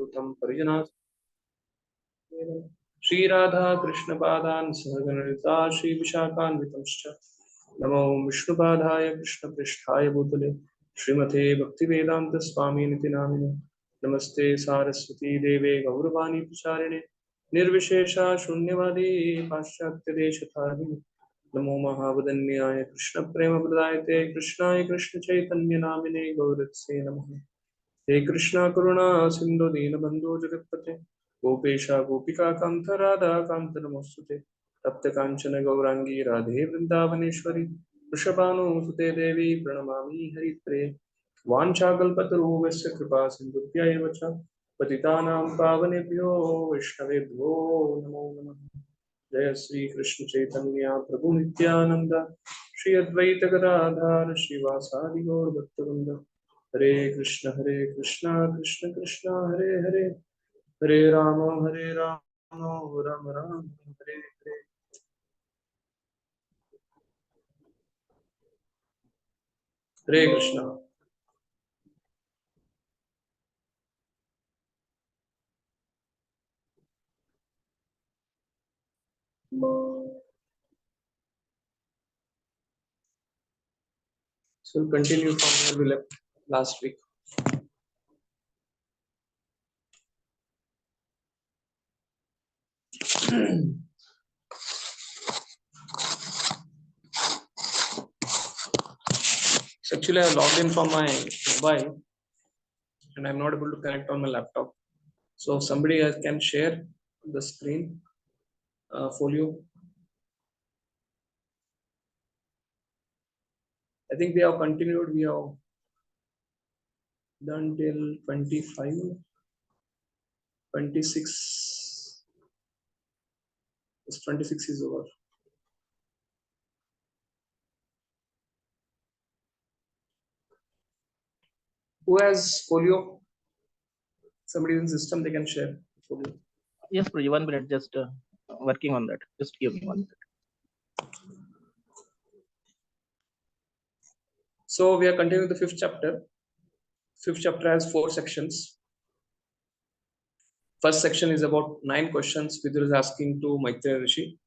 Sadutam Parijanat Shri Radha Krishna Padan Sahaganarita Shri Vishakan Vitamscha Namo Vishnupadhaya Krishna Pristhaya Bhutale Srimate Bhaktivedanta Swami Namine Namaste Saraswati Deve Gauravani Pracharine Nirvishesha Shunyavadi Paschatya Deshatharine Namo Mahavadanyaya Krishna Prema Pradayate Krishnaya Krishna Chaitanya Namine Gauratse Namaha He Krishna Karuna Sindhu Dinabandhu Jagatpate Gopesha Gopika Kanta Radha Kanta Namostute Tapta Kanchana Gaurangi Radhe Vrindavaneshwari Vrishabhanu Sute Devi Pranamami Haritre Vanchakalpataru Kripa Sindhupya Evacha Patitanam Pavanebhyo Vaishnavebhyo Namo Namah Jaya Sri Krishna Chaitanya Prabhu Nityananda Shri Advaita Gadadhar Shri Vasadi Gaur Bhaktavrinda Hare Krishna Krishna Krishna Hare Hare Hare Rama Rama Rama Hare Hare. Hare Krishna. So we'll continue from where we left last week. So actually I logged in from my mobile and I'm not able to connect on my laptop. So somebody else can share the screen folio. I think we have continued. We have done till 25, 26. This 26 is over. Who has folio? Somebody in the system, they can share folio. Yes, Prabhuji, 1 minute, just working on that. Just give me 1 minute. So we are continuing the 5th chapter. 5th chapter has 4 sections. First section is about 9 questions Vidura is asking to Maitreya Rishi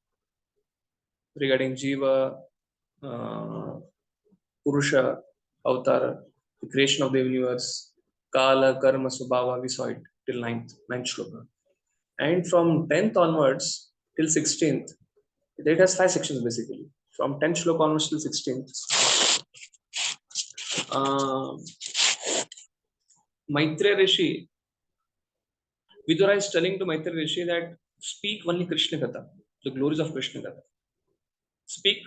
regarding Jiva, Purusha, Avatara, the creation of the universe, Kala, Karma, Subhava. We saw it till 9th shloka. And from 10th onwards till 16th, it has 5 sections basically. From 10th shloka onwards till 16th. Maitreya Rishi, Vidura is telling to Maitreya Rishi that speak only Krishna Katha, the glories of Krishna Katha. Speak,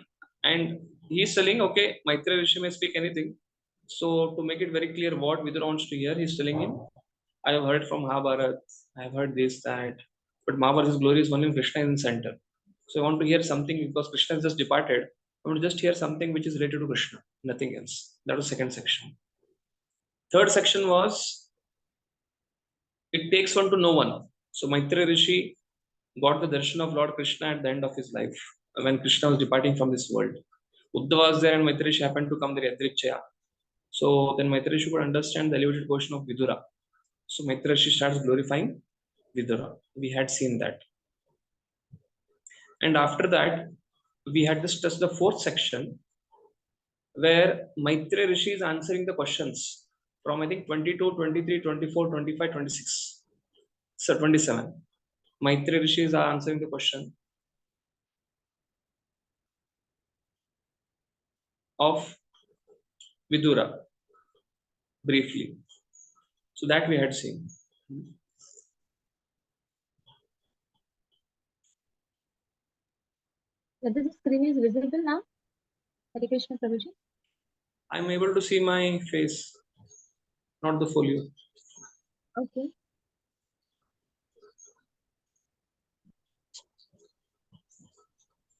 and he is telling, okay, Maitreya Rishi may speak anything. So to make it very clear what Vidura wants to hear, he is telling him, I have heard from Mahabharata, I have heard this, that, but Mahabharata's glory is only Krishna in the center. So I want to hear something because Krishna has just departed. I want to just hear something which is related to Krishna, nothing else. That was second section. Third section was, it takes one to know one. So Maitreya Rishi got the darshan of Lord Krishna at the end of his life, when Krishna was departing from this world. Uddhava was there and Maitreya Rishi happened to come there, Yadrichaya. So then Maitreya Rishi could understand the elevated portion of Vidura. So Maitreya Rishi starts glorifying Vidura. We had seen that. And after that, we had discussed the 4th section, where Maitreya Rishi is answering the questions from, I think, 22, 23, 24, 25, 26. So 27. Maitreya Rishi is answering the question of Vidura briefly. So that we had seen. Whether the screen is visible now? Hare Krishna Prabhuji. I am able to see my face, not the folio. Okay.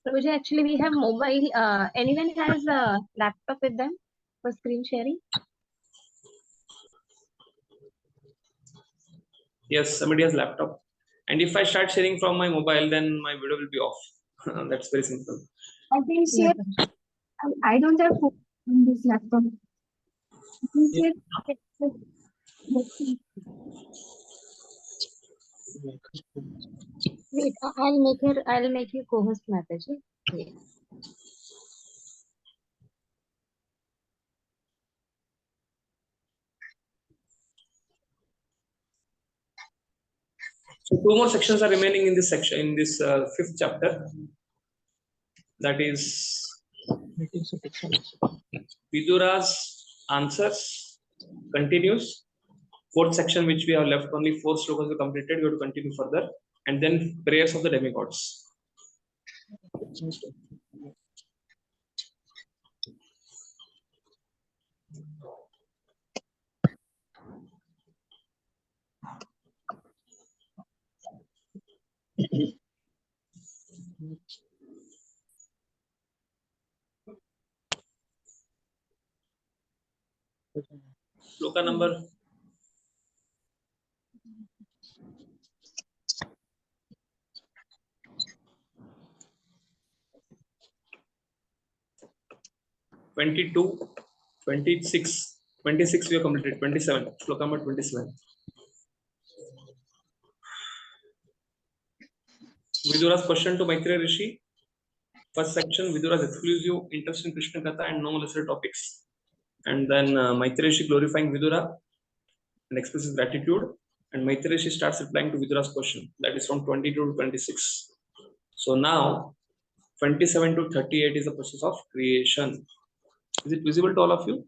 Prabhuji, actually we have mobile. Anyone has a laptop with them for screen sharing? Yes, somebody has laptop. And if I start sharing from my mobile, then my video will be off. That's very simple. I can share. I don't have phone on this laptop. I can share. Wait, I'll make you co-host, Mataji. Wait. So two more sections are remaining in this section, in this fifth chapter. That is Vidura's answers continues. Fourth section, which we have left only 4 slokas we completed, we have to continue further, and then prayers of the demigods. Sloka number 22, 26, 26 we have completed. 27, sloka number 27. Vidura's question to Maitreya Rishi. First section, Vidura's exclusive interest in Krishna Katha and no lesser topics. And then Maitreya Rishi glorifying Vidura and expresses gratitude. And Maitreya Rishi starts replying to Vidura's question. That is from 22 to 26. So now, 27 to 38 is the process of creation. Is it visible to all of you?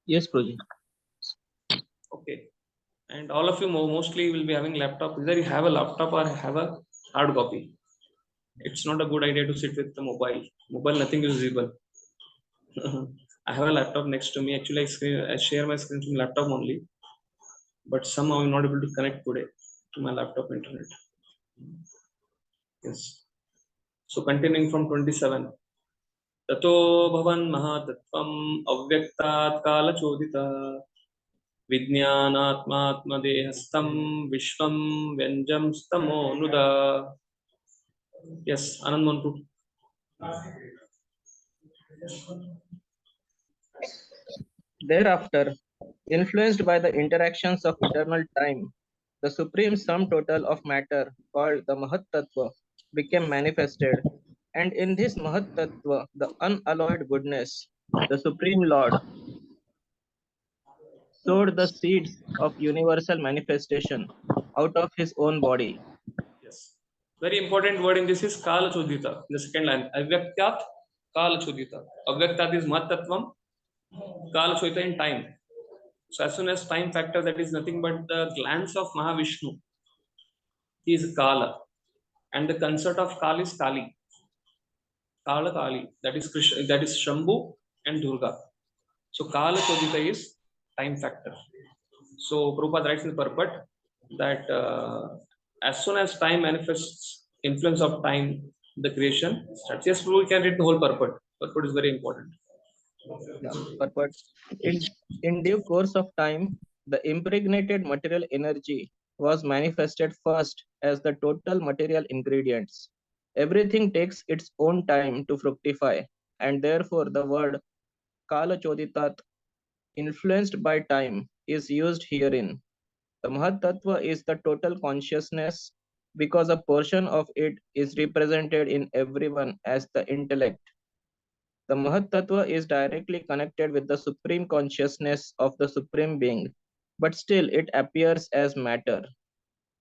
Yes, Prabhuji. Okay. And all of you mostly will be having laptop. Either you have a laptop or have a hard copy. It's not a good idea to sit with the mobile. Mobile, nothing is visible. I have a laptop next to me. Actually, I share my screen from laptop only. But somehow I'm not able to connect today to my laptop internet. Yes. So continuing from 27. Tato bhavan mahatatvam avyaktat kala chodita Vijnanatma dehastam vishvam vyanjam stamo nuda. Yes, Anand Mantu. Thereafter, influenced by the interactions of eternal time, the supreme sum total of matter called the Mahat Tattva became manifested, and in this Mahat Tattva, the unalloyed goodness, the Supreme Lord, sowed the seeds of universal manifestation out of his own body. Yes. Very important word in this is Kala Chodita. In the second line, Avyaktyat Kala Chodita. Avyaktyat is Mahatatvam, Kala Chodita in time. So as soon as time factor, that is nothing but the glance of Mahavishnu. He is Kala. And the consort of Kali is Kali. Kala Kali. That is Krishna, that is Shambhu and Durga. So Kala Chodita is time factor. So Prabhupada writes in the purport that as soon as time manifests influence of time, the creation starts. Yes, we can read the whole purport. Purport is very important. Yeah, purport. In due course of time, the impregnated material energy was manifested first as the total material ingredients. Everything takes its own time to fructify, and therefore the word Kala Choditat, influenced by time, is used herein. The Mahat Tattva is the total consciousness because a portion of it is represented in everyone as the intellect. The Mahat Tattva is directly connected with the supreme consciousness of the Supreme Being, but still it appears as matter.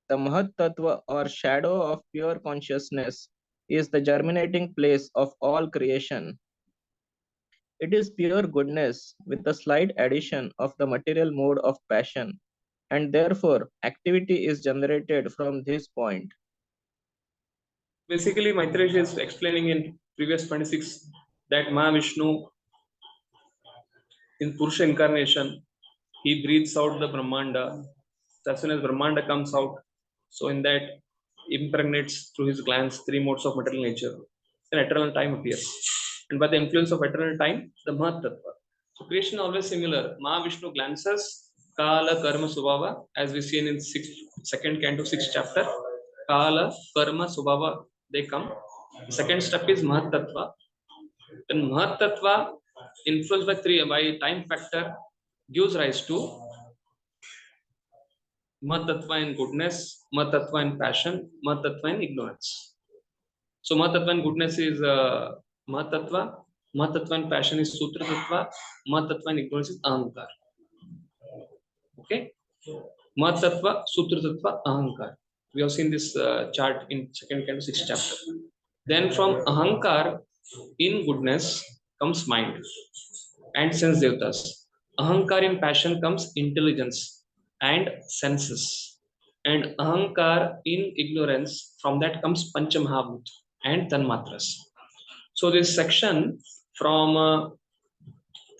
The Mahat Tattva or shadow of pure consciousness is the germinating place of all creation. It is pure goodness with a slight addition of the material mode of passion, and therefore activity is generated from this point. Basically, Maitreya is explaining in previous 26 that Mahavishnu in Purusha incarnation, he breathes out the Brahmanda. So as soon as Brahmanda comes out, so in that impregnates through his glands 3 modes of material nature. Then eternal time appears. And by the influence of eternal time, the Mahat Tattva. So creation is always similar. Mahavishnu glances, Kala, Karma, Subhava, as we see in 2nd canto, 6th chapter. Kala, Karma, Subhava, they come. The second step is Mahat Tattva. Then Mahat Tattva, influenced by time factor, gives rise to Mahatattva in goodness, Mahatattva in passion, Mahatattva in ignorance. So Mahatattva in goodness is Mahatattva, Mahatattva in passion is Sutra Tattva, Mahatattva in ignorance is Ahankar. Okay? Mahatattva, Sutra Tattva, Ahankar. We have seen this chart in second canto 6th chapter. Then from Ahankar in goodness comes mind and sense devatas. Ahankar in passion comes intelligence and senses. And Ahankar in ignorance, from that comes Panchamahabhut and Tanmatras. So this section from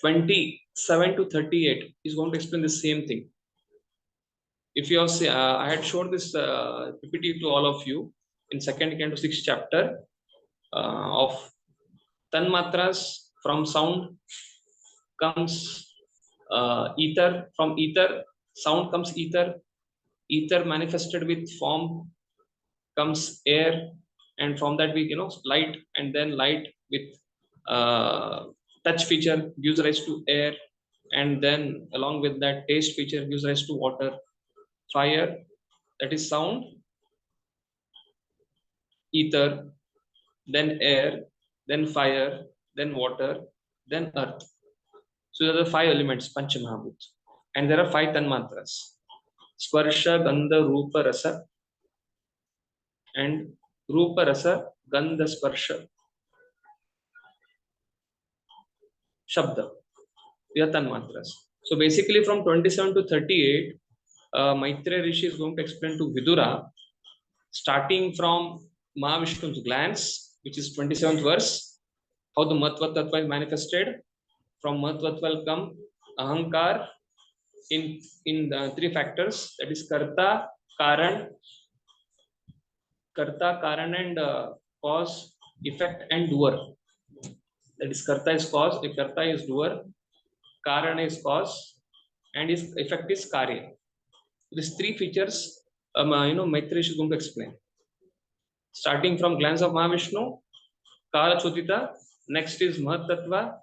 27 to 38 is going to explain the same thing. If you have, I had showed this PPT to all of you in second canto 6th chapter of Tanmatras. From sound comes ether, from ether sound comes ether, ether manifested with form comes air, and from that we light, and then light with touch feature gives rise to air, and then along with that taste feature gives rise to water, fire, that is sound, ether, then air, then fire, then water, then earth. So there are 5 elements, Panchamahabhut, and there are 5 Tanmatras: Sparsha, Gandha, Rupa, Rasa, and Rupa, Rasa, Gandha, Sparsha, Shabda. They are Tanmatras. So basically from 27 to 38, Maitreya Rishi is going to explain to Vidura, starting from Mahavishnu's glance, which is 27th verse, how the Mahatva Tattva is manifested. From Mahatva will come Ahankar in the 3 factors, that is Karta, Karan and cause, effect and doer. That is Karta is cause, if Karta is doer, Karan is cause, and his effect is Karya. These 3 features, Maitreya is going to explain. Starting from glance of Mahavishnu, Kala Chodita, next is Mahatattva.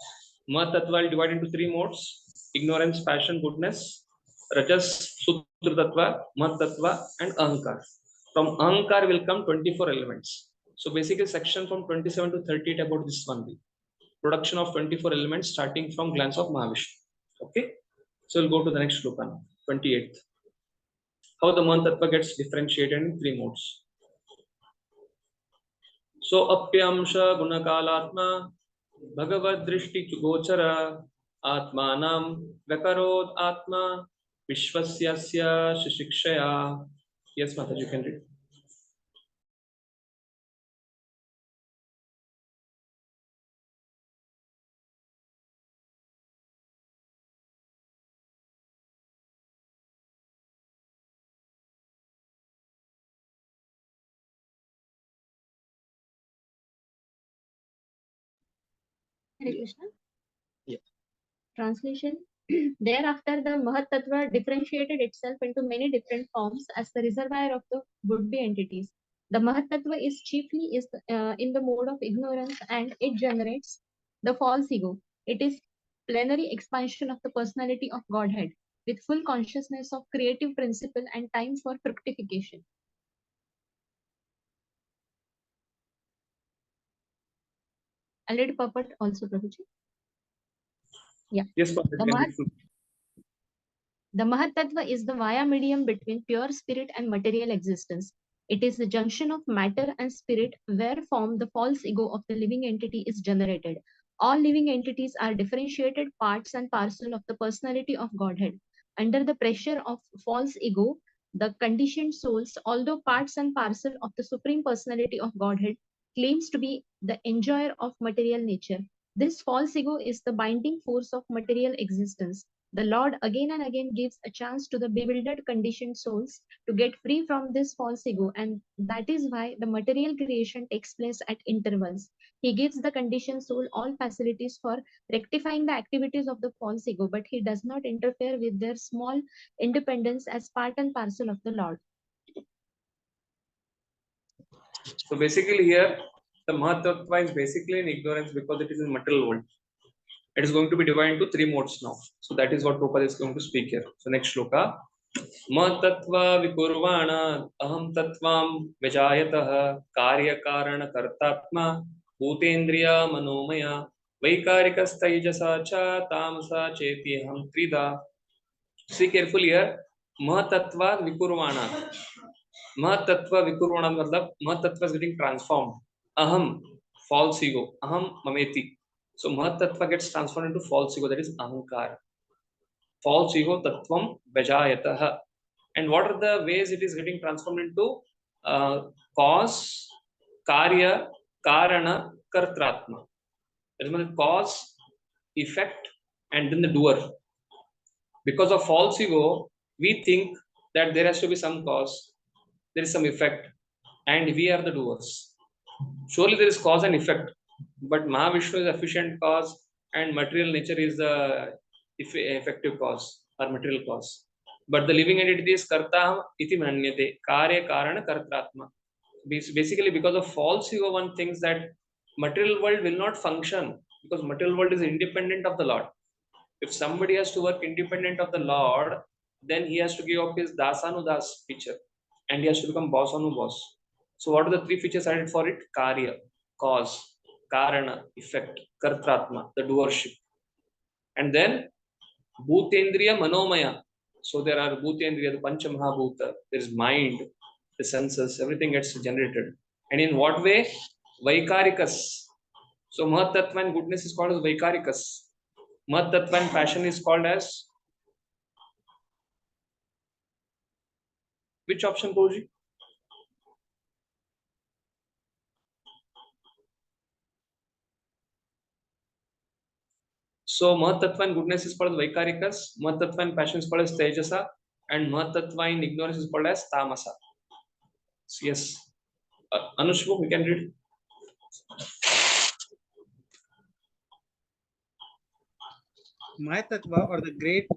Mahatattva will divide into 3 modes: ignorance, passion, goodness, Rajas, Sutra Tattva, Mahatattva, and Ahankar. From Ahankar will come 24 elements. So basically section from 27 to 38 about this one. Production of 24 elements starting from glance of Mahavishnu. Okay? So we'll go to the next sloka now, 28th. How the Mahatattva gets differentiated in 3 modes. So apyamsha gunakalatma bhagavad drishti gochara atmanam vakarod atma vishwasyasya shishikshaya. Yes, Mataji, you can read. Hare Krishna. Yeah. Translation. Thereafter, the Mahat Tattva differentiated itself into many different forms as the reservoir of the would-be entities. The Mahat Tattva is chiefly in the mode of ignorance, and it generates the false ego. It is plenary expansion of the personality of Godhead with full consciousness of creative principle and time for fructification. I'll read purport also, Prabhuji. Yeah. Yes, Mataji. The Mahat Tattva is the via medium between pure spirit and material existence. It is the junction of matter and spirit where form the false ego of the living entity is generated. All living entities are differentiated parts and parcel of the personality of Godhead. Under the pressure of false ego, the conditioned souls, although parts and parcel of the Supreme Personality of Godhead, claims to be the enjoyer of material nature. This false ego is the binding force of material existence. The Lord again and again gives a chance to the bewildered conditioned souls to get free from this false ego, and that is why the material creation takes place at intervals. He gives the conditioned soul all facilities for rectifying the activities of the false ego, but he does not interfere with their small independence as part and parcel of the Lord. So basically here, the Mahatattva is basically in ignorance because it is in material world. It is going to be divided into 3 modes now. So that is what Prabhupada is going to speak here. So next shloka. महतत्व विकुर्वाण अहम तत्वं विजायतः कार्यकारणकर्तात्मा भूतेन्द्रिय मनोमय वैकारिकस्तैजसा च तामसा चेति हम त्रिधा. See carefully here. महतत्व विकुर्वाण. महतत्व विकुर्वाण मतलब महतत्व is getting transformed. Aham, false ego. Aham mameti. So mahatattva gets transformed into false ego, that is ahankar. False ego tattvam vajayatah. And what are the ways it is getting transformed into? Cause, karya, karana, kartratma. That is cause, effect, and then the doer. Because of false ego, we think that there has to be some cause, there is some effect, and we are the doers. Surely there is cause and effect, but Mahavishnu is efficient cause and material nature is the effective cause or material cause. But the living entity is karta iti manyate, karya karana kartratma. Basically, because of false ego, one thinks that material world will not function because material world is independent of the Lord. If somebody has to work independent of the Lord, then he has to give up his dasanudas feature and he has to become boss anu boss. So what are the three features added for it? Karya, cause, karana, effect, kartratma, the doership. And then bhutendriya manomaya. So there are bhutendriya, the pancha mahabhuta, there is mind, the senses, everything gets generated. And in what way? Vaikarikas. So mahatattva and goodness is called as vaikarikas. Mahatattva and passion is called as which option, Prabhuji? So Mahatattva and goodness is called as Vaikarikas, Mahatattva and passion is called as Tejasa, and Mahatattva in ignorance is called as Tamasa. So, yes. Anushbu, we can read. Mahatattva, or the great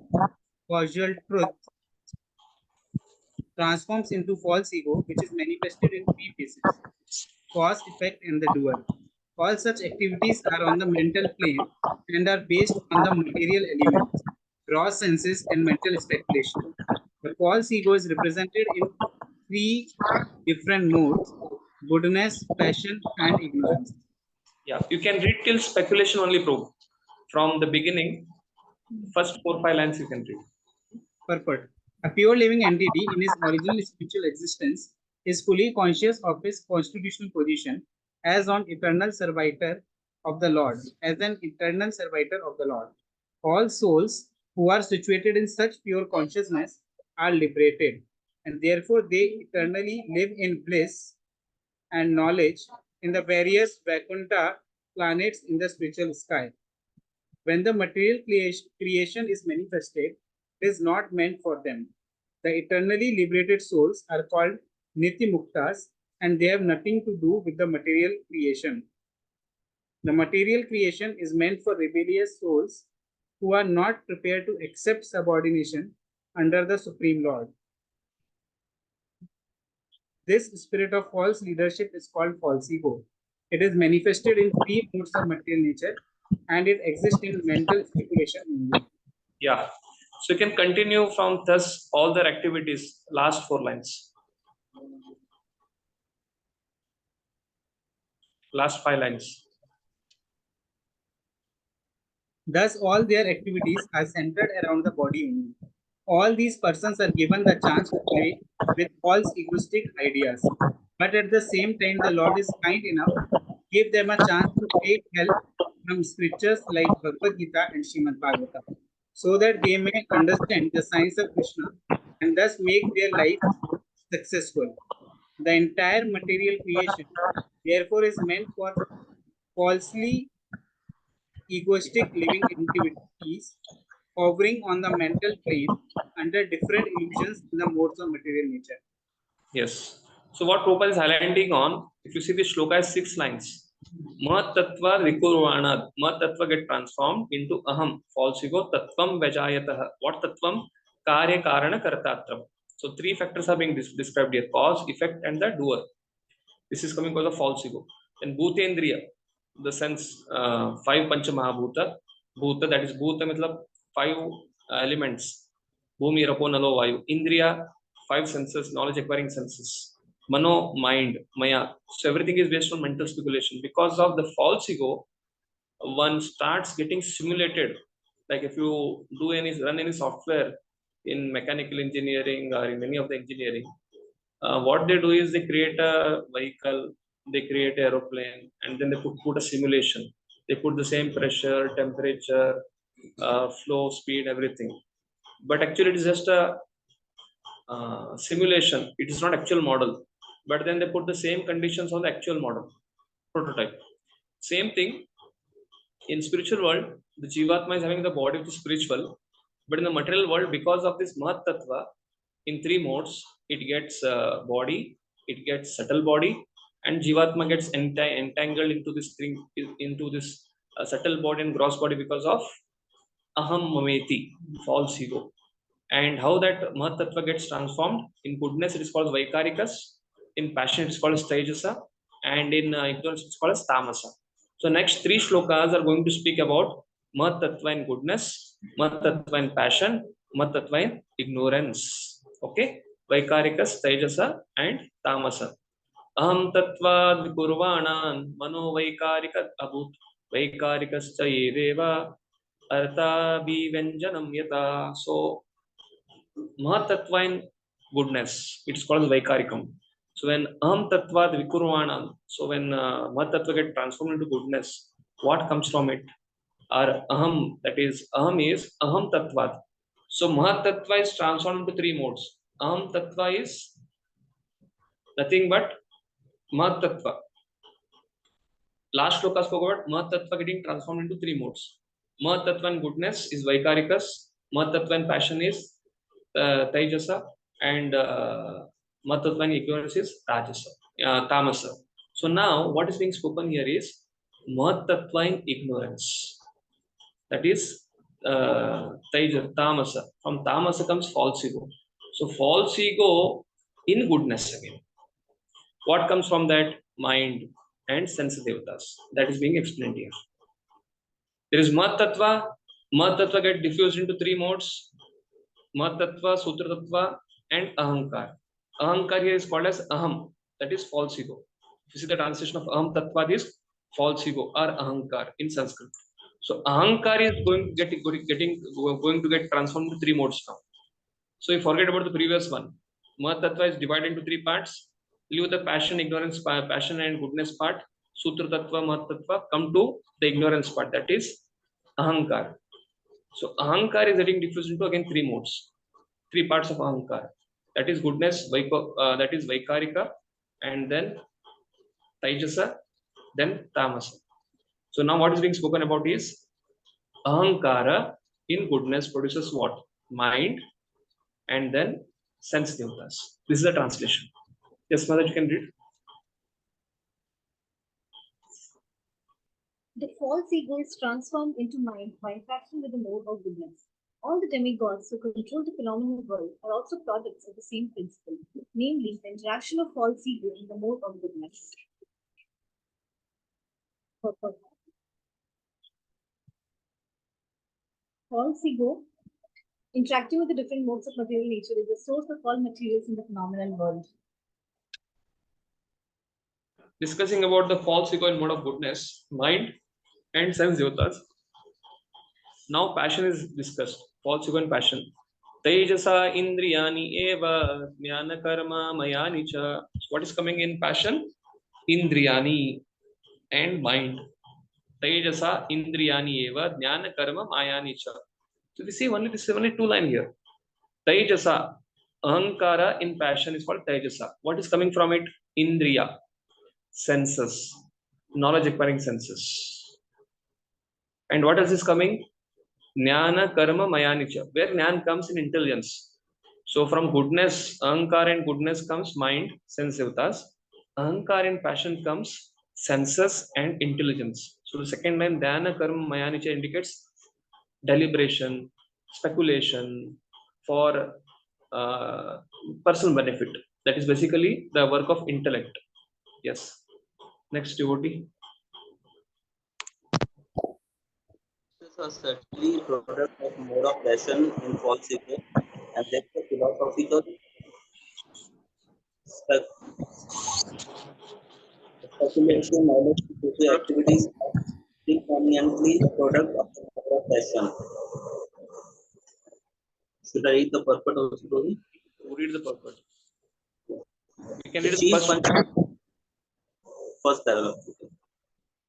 causal truth, transforms into false ego, which is manifested in three phases: cause, effect, and the doer. All such activities are on the mental plane and are based on the material elements, gross senses, and mental speculation. The false ego is represented in three different modes: goodness, passion, and ignorance. Yeah, you can read till speculation only, Prabhu. From the beginning, first 4-5 lines you can read. Purport. A pure living entity in his original spiritual existence is fully conscious of his constitutional position as an eternal servitor of the Lord, as an eternal servitor of the Lord. All souls who are situated in such pure consciousness are liberated, and therefore they eternally live in bliss and knowledge in the various Vaikuntha planets in the spiritual sky. When the material creation is manifested, it is not meant for them. The eternally liberated souls are called Niti Muktas, and they have nothing to do with the material creation. The material creation is meant for rebellious souls who are not prepared to accept subordination under the Supreme Lord. This spirit of false leadership is called false ego. It is manifested in three modes of material nature, and it exists in mental speculation only. Yeah. So you can continue from thus all their activities, last 4 lines. Last 5 lines. Thus, all their activities are centered around the body only. All these persons are given the chance to play with false egoistic ideas. But at the same time, the Lord is kind enough to give them a chance to take help from scriptures like Bhagavad Gita and Srimad Bhagavatam, so that they may understand the science of Krishna and thus make their lives successful. The entire material creation, therefore, is meant for falsely egoistic living entities hovering on the mental plane under different illusions in the modes of material nature. Yes. So what Prabhupada is highlighting on, if you see the shloka has 6 lines. Mahatattva vikurvana. Mahatattva get transformed into aham, false ego, tattvam vajayatah. What tattvam? Karya karana kartatram. So 3 factors are being described here: cause, effect, and the doer. This is coming because of false ego. Then bhutendriya, the sense, 5 pancha mahabhuta. Bhuta, that is bhuta matlab 5 elements. Bhumi, Rapo, Nalo, Vayu. Indriya, 5 senses, knowledge acquiring senses. Mano, mind, Maya. So everything is based on mental speculation. Because of the false ego, one starts getting simulated. Like if you run any software in mechanical engineering or in any of the engineering, what they do is they create a vehicle, they create an aeroplane, and then they put a simulation. They put the same pressure, temperature, flow, speed, everything. But actually, it is just a simulation. It is not actual model. But then they put the same conditions on the actual model, prototype. Same thing in spiritual world. The Jivatma is having the body of the spiritual, but in the material world, because of this Mahat Tattva, in 3 modes, it gets body, it gets subtle body, and Jivatma gets entangled into this thing, into this subtle body and gross body because of Aham Mameti, false ego. And how that Mahat Tattva gets transformed: in goodness it is called Vaikarikas, in passion it is called Tejasa, and in ignorance it is called Tamasa. So next 3 shlokas are going to speak about Mahat Tattva in goodness, Mahat Tattva in passion, Mahat Tattva in ignorance. Okay, Vaikarikas, Tejasa, and Tamasa. Aham Tattva Vikurvanan Mano Vaikarikat Abhut Vaikarikascha Yedeva Artha Bivenjanam Yata. So Mahat Tattva in goodness, it is called Vaikarikam. So when Aham Tattva Vikurvana, so when Mahat Tattva gets transformed into goodness, what comes from it? Or Aham, that is Aham is Aham Tattva. So Mahat Tattva is transformed into 3 modes. Aham Tattva is nothing but Mahat Tattva. Last shloka spoke about Mahat Tattva getting transformed into 3 modes. Mahat Tattva in goodness is Vaikarikas, Mahat Tattva in passion is Tejasa, and Mahat Tattva in ignorance is Tamasa. So now what is being spoken here is Mahat Tattva in ignorance. That is Tamasa. From Tamasa comes false ego. So false ego in goodness again. What comes from that? Mind and sense devatas. That is being explained here. There is Mahat Tattva. Mahat Tattva get diffused into 3 modes: Mahat Tattva, Sutra Tattva, and Ahankar. Ahankar here is called as Aham, that is false ego. If you see the translation of Aham Tattva, this is false ego or Ahankar in Sanskrit. So Ahankar is going to get transformed into 3 modes now. So you forget about the previous one. Mahat Tattva is divided into 3 parts. Leave the passion, ignorance, passion and goodness part. Sutra Tattva, Mahat Tattva, come to the ignorance part, that is Ahankar. So Ahankar is getting diffused into again 3 modes, 3 parts of Ahankar. That is goodness, that is Vaikarika, and then Taijasa, then Tamasa. So now what is being spoken about is Ahankara in goodness produces what? Mind, and then sense devatas. This is the translation. Yes, Mother, you can read. The false ego is transformed into mind by interaction with the mode of goodness. All the demigods who control the phenomenal world are also products of the same principle, namely the interaction of false ego in the mode of goodness. False ego interacting with the different modes of material nature is the source of all materials in the phenomenal world. Discussing about the false ego in mode of goodness, mind and sense devatas. Now passion is discussed. False ego and passion. Tejasa indriyani eva jnana karma mayani cha. What is coming in passion? Indriyani and mind. Tejasa indriyani eva jnana karma mayani cha. So we see this is only 2 lines here. Tejasa, ahankara in passion is called Tejasa. What is coming from it? Indriya, senses, knowledge acquiring senses. And what else is coming? Jnana karma mayanicha, where jnana comes in intelligence. So from goodness, ahankara and goodness comes mind, sense devatas. Ahankara and passion comes senses and intelligence. So the second line, jnana karma mayanicha, indicates deliberation, speculation for personal benefit. That is basically the work of intellect. Yes. Next devotee. This are certainly product of mode of passion and false ego, and that's the philosophical speculation knowledge to activities are predominantly a product of the power of passion. Should I read the purport of the story? Read the purport. You can The read the chief first function, first paragraph.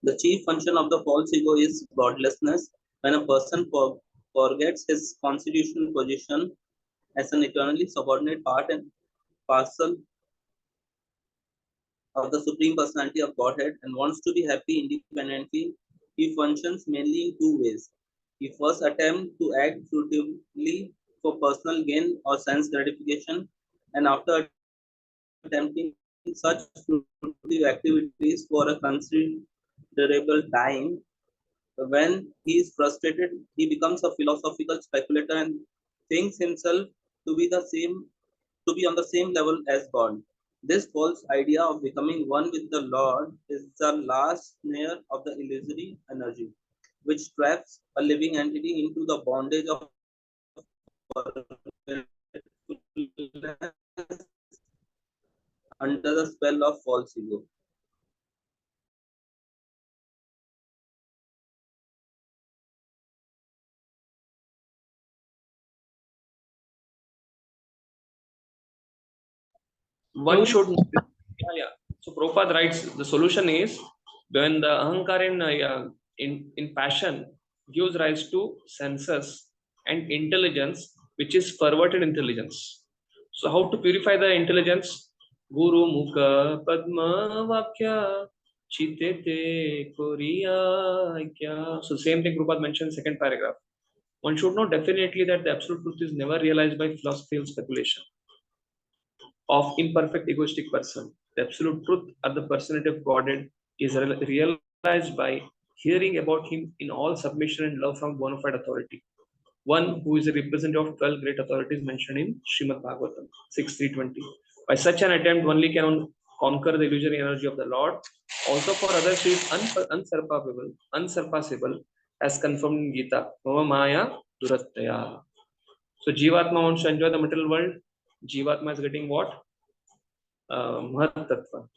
The chief function of the false ego is godlessness. When a person forgets his constitutional position as an eternally subordinate part and parcel of the Supreme Personality of Godhead and wants to be happy independently, he functions mainly in two ways. He first attempts to act fruitively for personal gain or sense gratification, and after attempting such fruitive activities for a considerable time, when he is frustrated, he becomes a philosophical speculator and thinks himself to be on the same level as God. This false idea of becoming one with the Lord is the last snare of the illusory energy, which traps a living entity into the bondage of under the spell of false ego. One should, yeah. So Prabhupada writes the solution is when the ahankar in passion gives rise to senses and intelligence, which is perverted intelligence. So how to purify the intelligence? Guru Mukha Padma Vakya Chitete Koriya. So same thing Prabhupada mentioned second paragraph. One should know definitely that the absolute truth is never realized by philosophy and speculation of imperfect egoistic person. The absolute truth of the personality of Godhead is realized by hearing about him in all submission and love from bona fide authority. One who is a representative of 12 great authorities mentioned in Srimad Bhagavatam 6.320. By such an attempt, only can conquer the illusory energy of the Lord. Also for others, he is unsurpassable, as confirmed in Gita. Mama Maya Durattaya. So Jivatma wants to enjoy the material world. Jivatma is getting what? Mahat Tattva.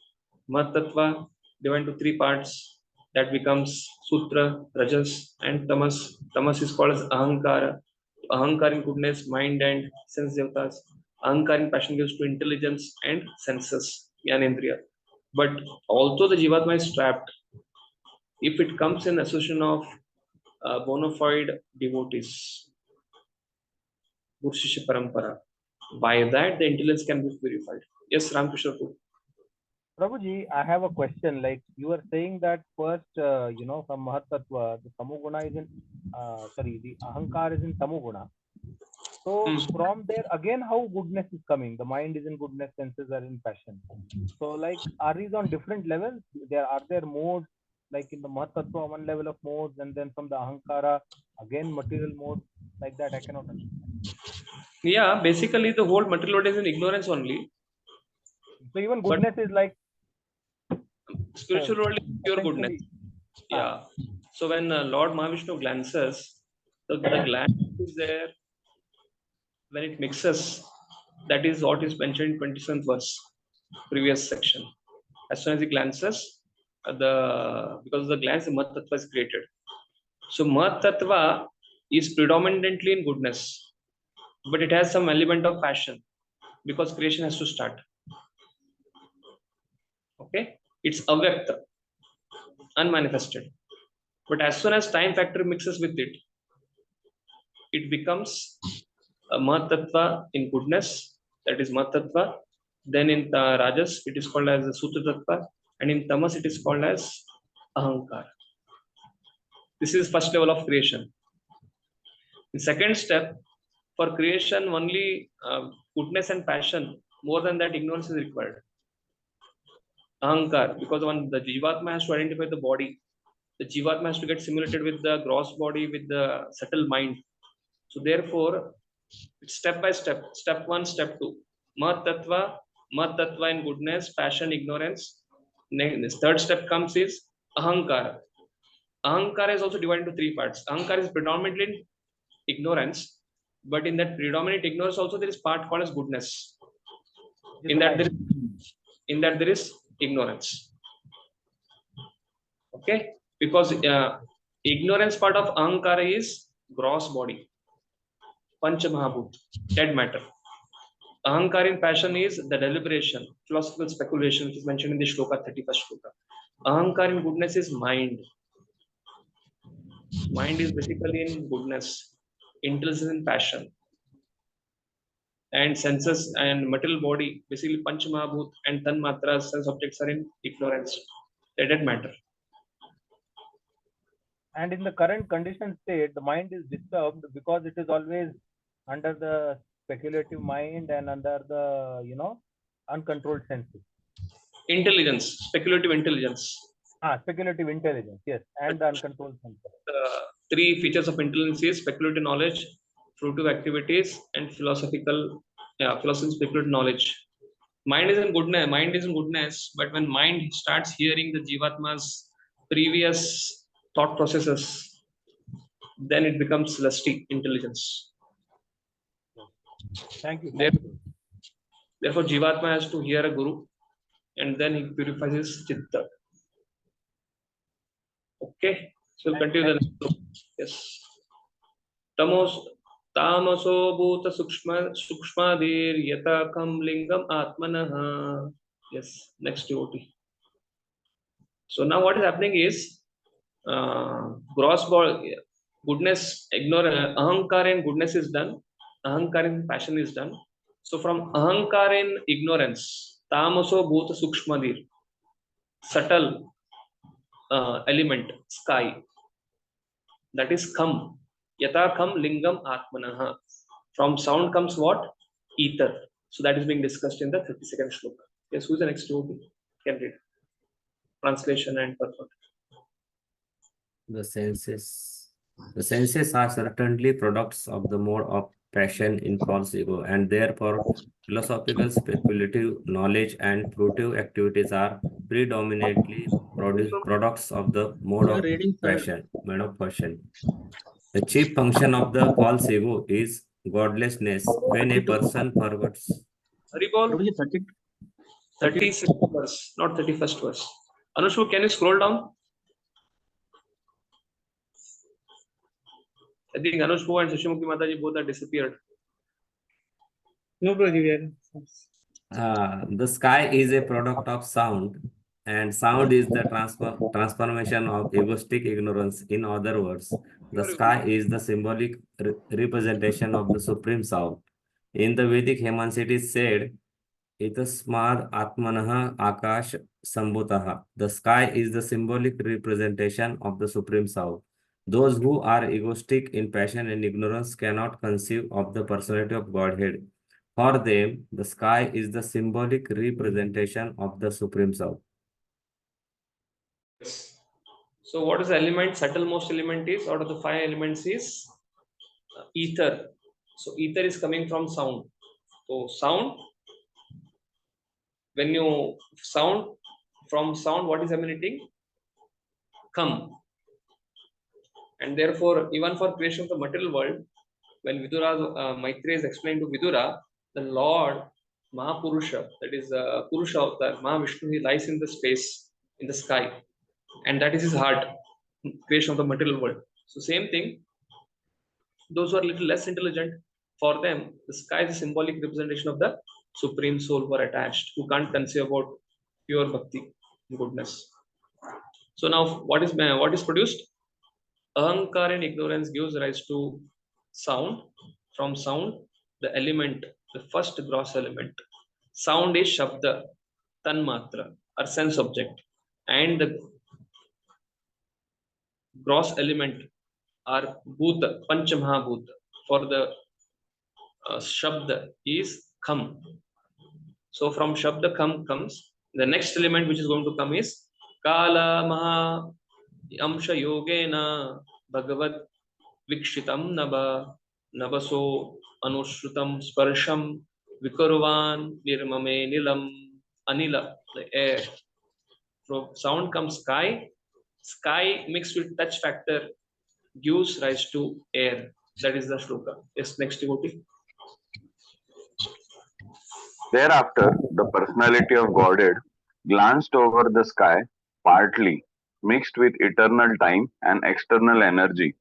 Mahat Tattva divided into three parts. That becomes Sutra, Rajas, and Tamas. Tamas is called as Ahankara. Ahankara in goodness, mind and sense devatas. Ahankara in passion gives to intelligence and senses, Jnanendriya. But also the Jivatma is trapped if it comes in association of bona fide devotees. Guru Shishya Parampara. By that, the intelligence can be purified. Yes, Ramkrishna. Prabhuji, I have a question. Like you were saying that first, from Mahatattva, the Tamoguna is in, the Ahankar is in Tamoguna. So from there, again, how goodness is coming? The mind is in goodness, senses are in passion. So like, are these on different levels? Are there modes? Like in the Mahatattva, one level of modes, and then from the Ahankara, again, material mode, like that, I cannot understand. Yeah, basically the whole material world is in ignorance only. So even goodness is like spiritual world is pure goodness. Yeah. So when Lord Mahavishnu glances, the glance is there. When it mixes, that is what is mentioned in 27th verse, previous section. As soon as he glances, because the glance, the Mat Tattva is created. So Mat Tattva is predominantly in goodness, but it has some element of passion because creation has to start. Okay, it's avyakta, unmanifested. But as soon as time factor mixes with it, it becomes a Mat Tattva in goodness, that is Mat Tattva. Then in Rajas, it is called as the Sutra Tattva, and in Tamas, it is called as Ahankar. This is first level of creation. In second step, for creation, only goodness and passion, more than that, ignorance is required. Ahankar, because when the Jivatma has to identify the body, the Jivatma has to get simulated with the gross body, with the subtle mind. So therefore, it's step by step. Step 1, step 2. Mat Tattva in goodness, passion, ignorance. This third step comes is Ahankara. Ahankara is also divided into three parts. Ahankara is predominantly in ignorance. but in that predominant ignorance also there is part called as goodness. Just In that mind. there is ignorance. Okay, because ignorance part of ahankara is gross body, pancha mahabhut, dead matter. Ahankara in passion is the deliberation, philosophical speculation, which is mentioned in the shloka 31st shloka. Ahankara in goodness is mind. Mind is basically in goodness, intelligence in passion, and senses and material body, basically pancha mahabhut and tan matras, sense objects are in ignorance, they dead matter. And in the current conditioned state, the mind is disturbed because it is always under the speculative mind and under the, uncontrolled senses. Intelligence, speculative intelligence. Speculative intelligence, yes, and the uncontrolled senses. Three features of intelligence is speculative knowledge, fruitive activities, and philosophical speculative knowledge. Mind is in goodness, but when mind starts hearing the jivatma's previous thought processes, then it becomes lusty intelligence. Thank you. Therefore, jivatma has to hear a guru, and then he purifies his chitta. Okay, so we'll continue the next. Yes. Tamaso bhuta sukshmadir yata kam lingam atmanaha. Yes, next devotee. So now what is happening is gross body, goodness, ignorance, ahankar and goodness is done, ahankar and passion is done. So from ahankar and ignorance, tamaso bhuta sukshmadir, subtle element, sky, that is kham, yata kham lingam atmanaha. From sound comes what? Ether. So that is being discussed in the 32nd shloka. Yes, who's the next devotee? Can read. Translation and purport. The senses are certainly products of the mode of passion in false ego, and therefore philosophical, speculative knowledge and fruitive activities are predominantly products of the mode of passion. The chief function of the false ego is godlessness. When a person forgets. Haribol, 36th verse, not 31st verse. Anushka, can you scroll down? I think Anushka and Sushmukhi Mataji both are disappeared. No, Prabhuji. The sky is a product of sound, and sound is the transformation of egoistic ignorance. In other words, the sky is the symbolic representation of the supreme sound. In the Vedic hymns, it is said, Itasmad Atmanaha Akash Sambhutaha. The sky is the symbolic representation of the supreme sound. Those who are egoistic in passion and ignorance cannot conceive of the personality of Godhead. For them, the sky is the symbolic representation of the supreme sound. Yes. So what is the element? Subtlemost element is, out of the 5 elements is ether. So ether is coming from sound. So sound, when you from sound, what is emanating? Come. And therefore, even for creation of the material world, when Vidura, Maitreya is explained to Vidura, the Lord, Mahapurusha, that is Purusha Avatar, Mahavishnu, he lies in the space, in the sky. And that is his heart, creation of the material world. So same thing, those who are a little less intelligent, for them, the sky is a symbolic representation of the supreme soul who are attached, who can't conceive about pure bhakti, goodness. So now what is produced? Ahankar and ignorance gives rise to sound. From sound, the element, the first gross element. Sound is Shabda, Tanmatra, or sense object. And the gross element are Bhuta, Panchamahabhuta. For the Shabda is Kham. So from Shabda Kham comes, the next element which is going to come is Kala Maha Amsha Yogena Bhagavad Vikshitam Naba Nabaso Anushrutam Sparsham Vikurvan Nirmame Nilam Anila, the air. From sound comes sky. Sky mixed with touch factor gives rise to air. That is the shloka. Yes, next devotee. Thereafter, the personality of Godhead glanced over the sky, partly mixed with eternal time and external energy,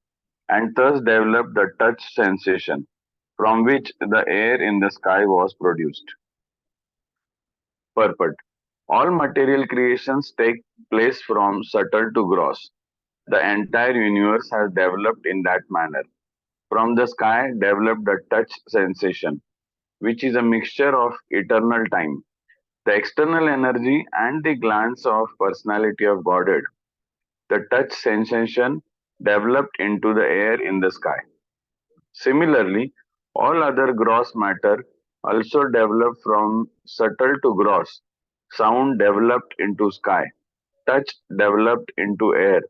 and thus developed the touch sensation, from which the air in the sky was produced. Purport. All material creations take place from subtle to gross. The entire universe has developed in that manner. From the sky developed the touch sensation, which is a mixture of eternal time, the external energy, and the glance of personality of Godhead. The touch sensation developed into the air in the sky. Similarly, all other gross matter also developed from subtle to gross. Sound developed into sky, touch developed into air,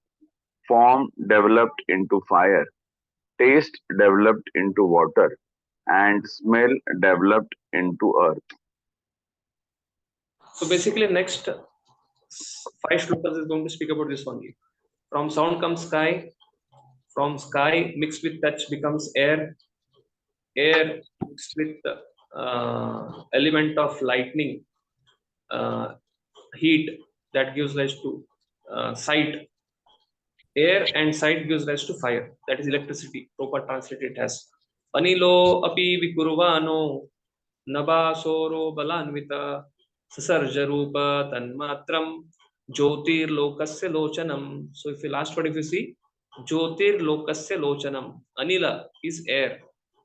form developed into fire, taste developed into water, and smell developed into earth. So basically, next 5 shlokas is going to speak about this only. From sound comes sky. From sky mixed with touch becomes air. Air mixed with element of lightning, heat, that gives rise to sight. Air and sight gives rise to fire. That is electricity. Prabhupada translated it as Anilo api vikurvano nabasoro balanvita sasarja rupa tanmatram jyotir lokasya lochanam. So if you last word, if you see, jyotir lokasya lochanam. Anila is air.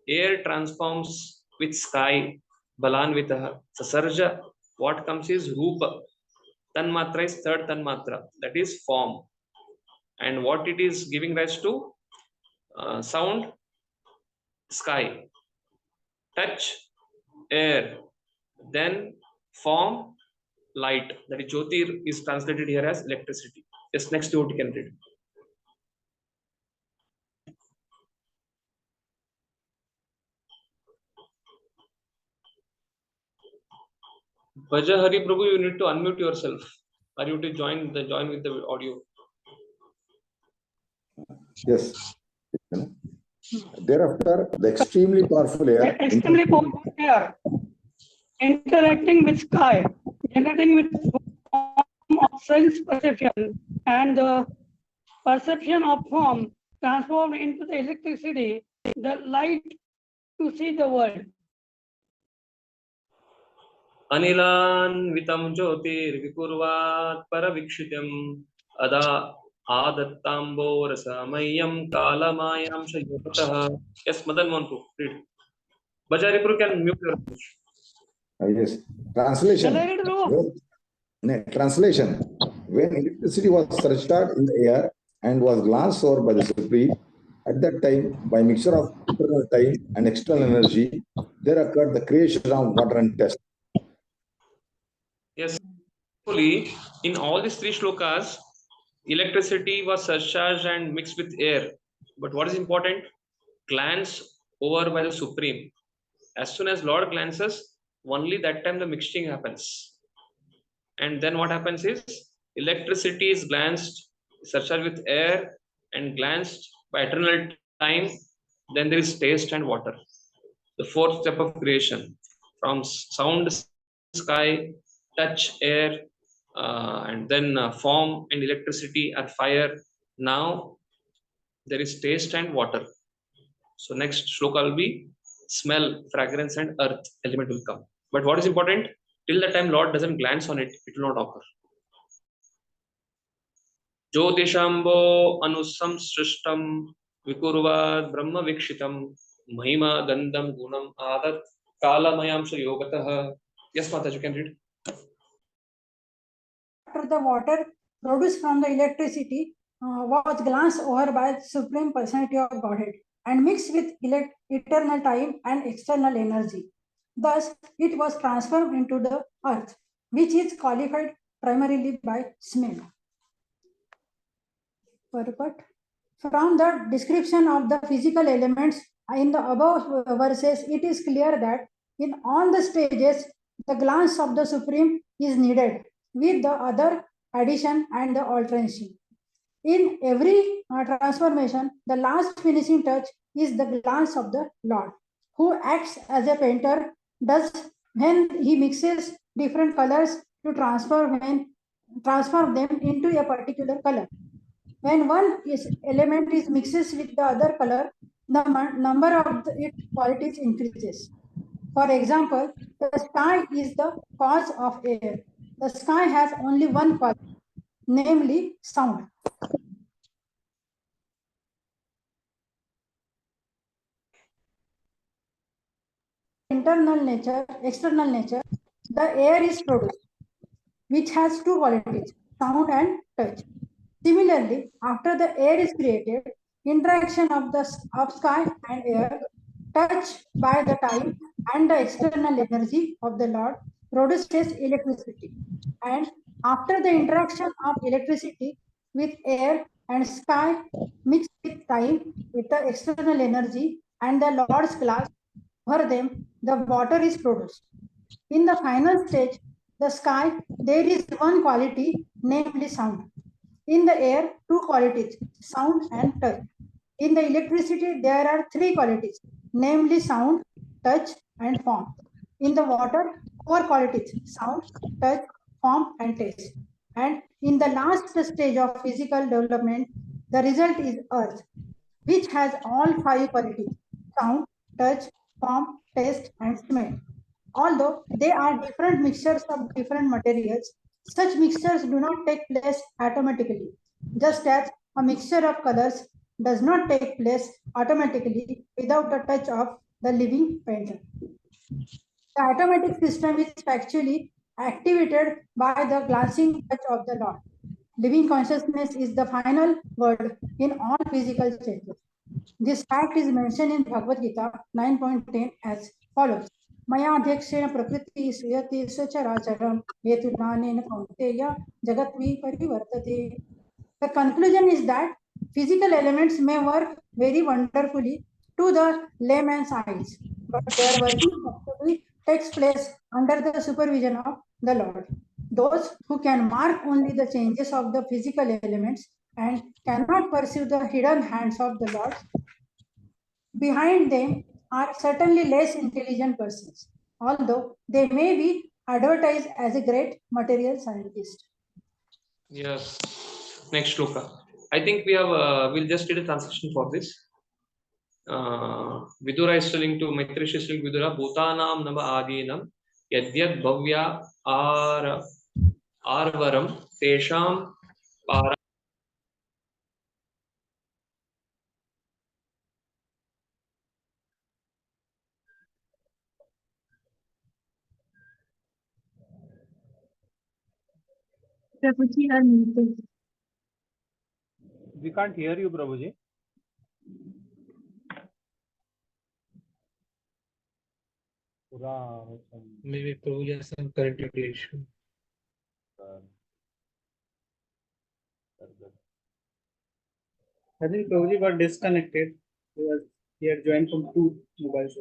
Air transforms with sky. Balanvita sasarja. What comes is rupa. Tanmatra is third tanmatra. That is form. And what it is giving rise to? Sound, sky, touch, air, then form, light. That is Jyotir is translated here as electricity. Yes, next devotee can read. Bhaja Hari Prabhu, you need to unmute yourself. Or you to join with the audio. Yes. Thereafter, the extremely powerful air. Extremely powerful air interacting with sky, generating with form of sense perception, and the perception of form transformed into the electricity, the light to see the world. Anilan vitam jyotir vikurvat paravikshitam ada adattambo rasamayam kalamayam shayopatah. Yes, Madan Mohanpu, read. Bajari Prabhu can mute yourself. Yes. Translation. Translation. When electricity was surcharged in the air and was glanced over by the Supreme, at that time, by mixture of internal time and external energy, there occurred the creation of water and dust. Yes, in all these 3 shlokas, electricity was surcharged and mixed with air. But what is important? Glance over by the Supreme. As soon as Lord glances, only that time the mixing happens. And then what happens is, electricity is glanced, surcharged with air and glanced by eternal time. Then there is taste and water. The 4th step of creation. From sound, sky, touch, air, and then form and electricity and fire. Now there is taste and water. So next shloka will be smell, fragrance, and earth element will come. But what is important? Till the time Lord doesn't glance on it, it will not occur. Jyotishambo anusam srishtam vikurvad brahma vikshitam mahima gandham gunam adat kalamayam yogatah. Yes, Mataji, you can read. After the water produced from the electricity was glanced over by the Supreme Personality of Godhead and mixed with eternal time and external energy. Thus, it was transformed into the earth, which is qualified primarily by smell. From the description of the physical elements in the above verses, it is clear that in all the stages, the glance of the Supreme is needed, with the other addition and the alteration. In every transformation, the last finishing touch is the glance of the Lord, who acts as a painter does when he mixes different colors to transform them into a particular color. When element is mixes with the other color, the number of its qualities increases. For example, the sky is the cause of air. The sky has only one quality, namely sound. External nature, the air is produced, which has two qualities, sound and touch. Similarly, after the air is created, interaction of sky and air, touch by the time and the external energy of the Lord produces electricity. And after the interaction of electricity with air and sky mixed with time with the external energy and the Lord's glass, over them, the water is produced. In the final stage, the sky, there is one quality, namely sound. In the air, two qualities, sound and touch. In the electricity, there are three qualities, namely sound, touch, and form. In the water, four qualities, sound, touch, form, and taste. And in the last stage of physical development, the result is earth, which has all five qualities, sound, touch, form, taste, and smell. Although they are different mixtures of different materials, such mixtures do not take place automatically, just as a mixture of colors does not take place automatically without the touch of the living painter. The automatic system is actually activated by the glancing touch of the Lord. Living consciousness is the final word in all physical changes. This fact is mentioned in Bhagavad Gita 9.10 as follows. Mayadhyakshena prakriti suyati swacharacharam hetunanena kaunteya jagatvi parivartate. The conclusion is that physical elements may work very wonderfully to the layman's eyes, but their working actually takes place under the supervision of the Lord. Those who can mark only the changes of the physical elements and cannot perceive the hidden hands of the Lord behind them are certainly less intelligent persons, although they may be advertised as a great material scientist. Yes. Next shloka. I think we have. We'll just read a translation for this. Vidura is telling to Maitreya is telling Vidura, Bhutanam nama adinam yadyad bhavya arvaram tesham para. We can't hear you, Prabhuji. Maybe Prabhuji has some connectivity issue. I think Prabhuji got disconnected because he had joined from two mobiles.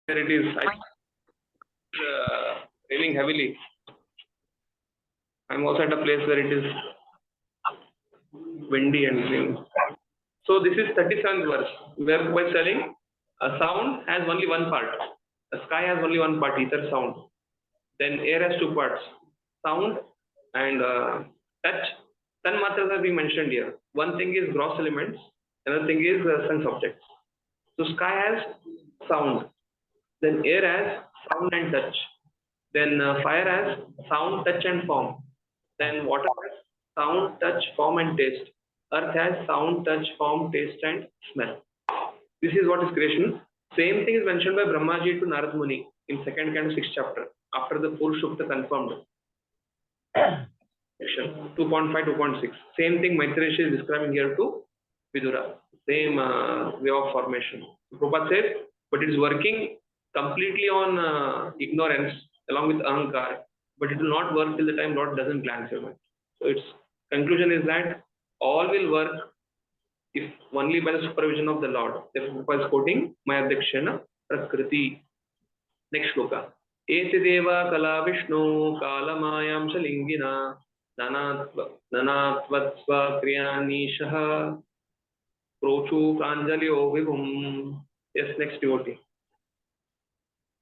Where it is raining heavily. I'm also at a place where it is windy and raining. So this is 37th verse, where Prabhupada is telling a sound has only one part. The sky has only one part, ether sound. Then air has two parts, sound and touch. Tan matras are being mentioned here. One thing is gross elements, another thing is sense objects. So sky has sound, then air has sound and touch, then fire has sound, touch and form, then water has sound, touch, form and taste. Earth has sound, touch, form, taste and smell. This is what is creation. Same thing is mentioned by Brahmaji to Narad Muni in 2nd canto 6th chapter after the Purushukta confirmed. Section 2.5, 2.6. Same thing Maitreya is describing here to Vidura. Same way of formation. Prabhupada says but it is working completely on ignorance along with ahankar, but it will not work till the time Lord doesn't glance your mind. So its conclusion is that all will work if only by the supervision of the Lord. Therefore, Prabhupada is quoting Maya Dakshana Prakriti. Next shloka. Eti deva kala vishnu kala mayam shalingina nanatvatsva kriyani shaha prochu pranjalyo vibhum. Yes, next devotee.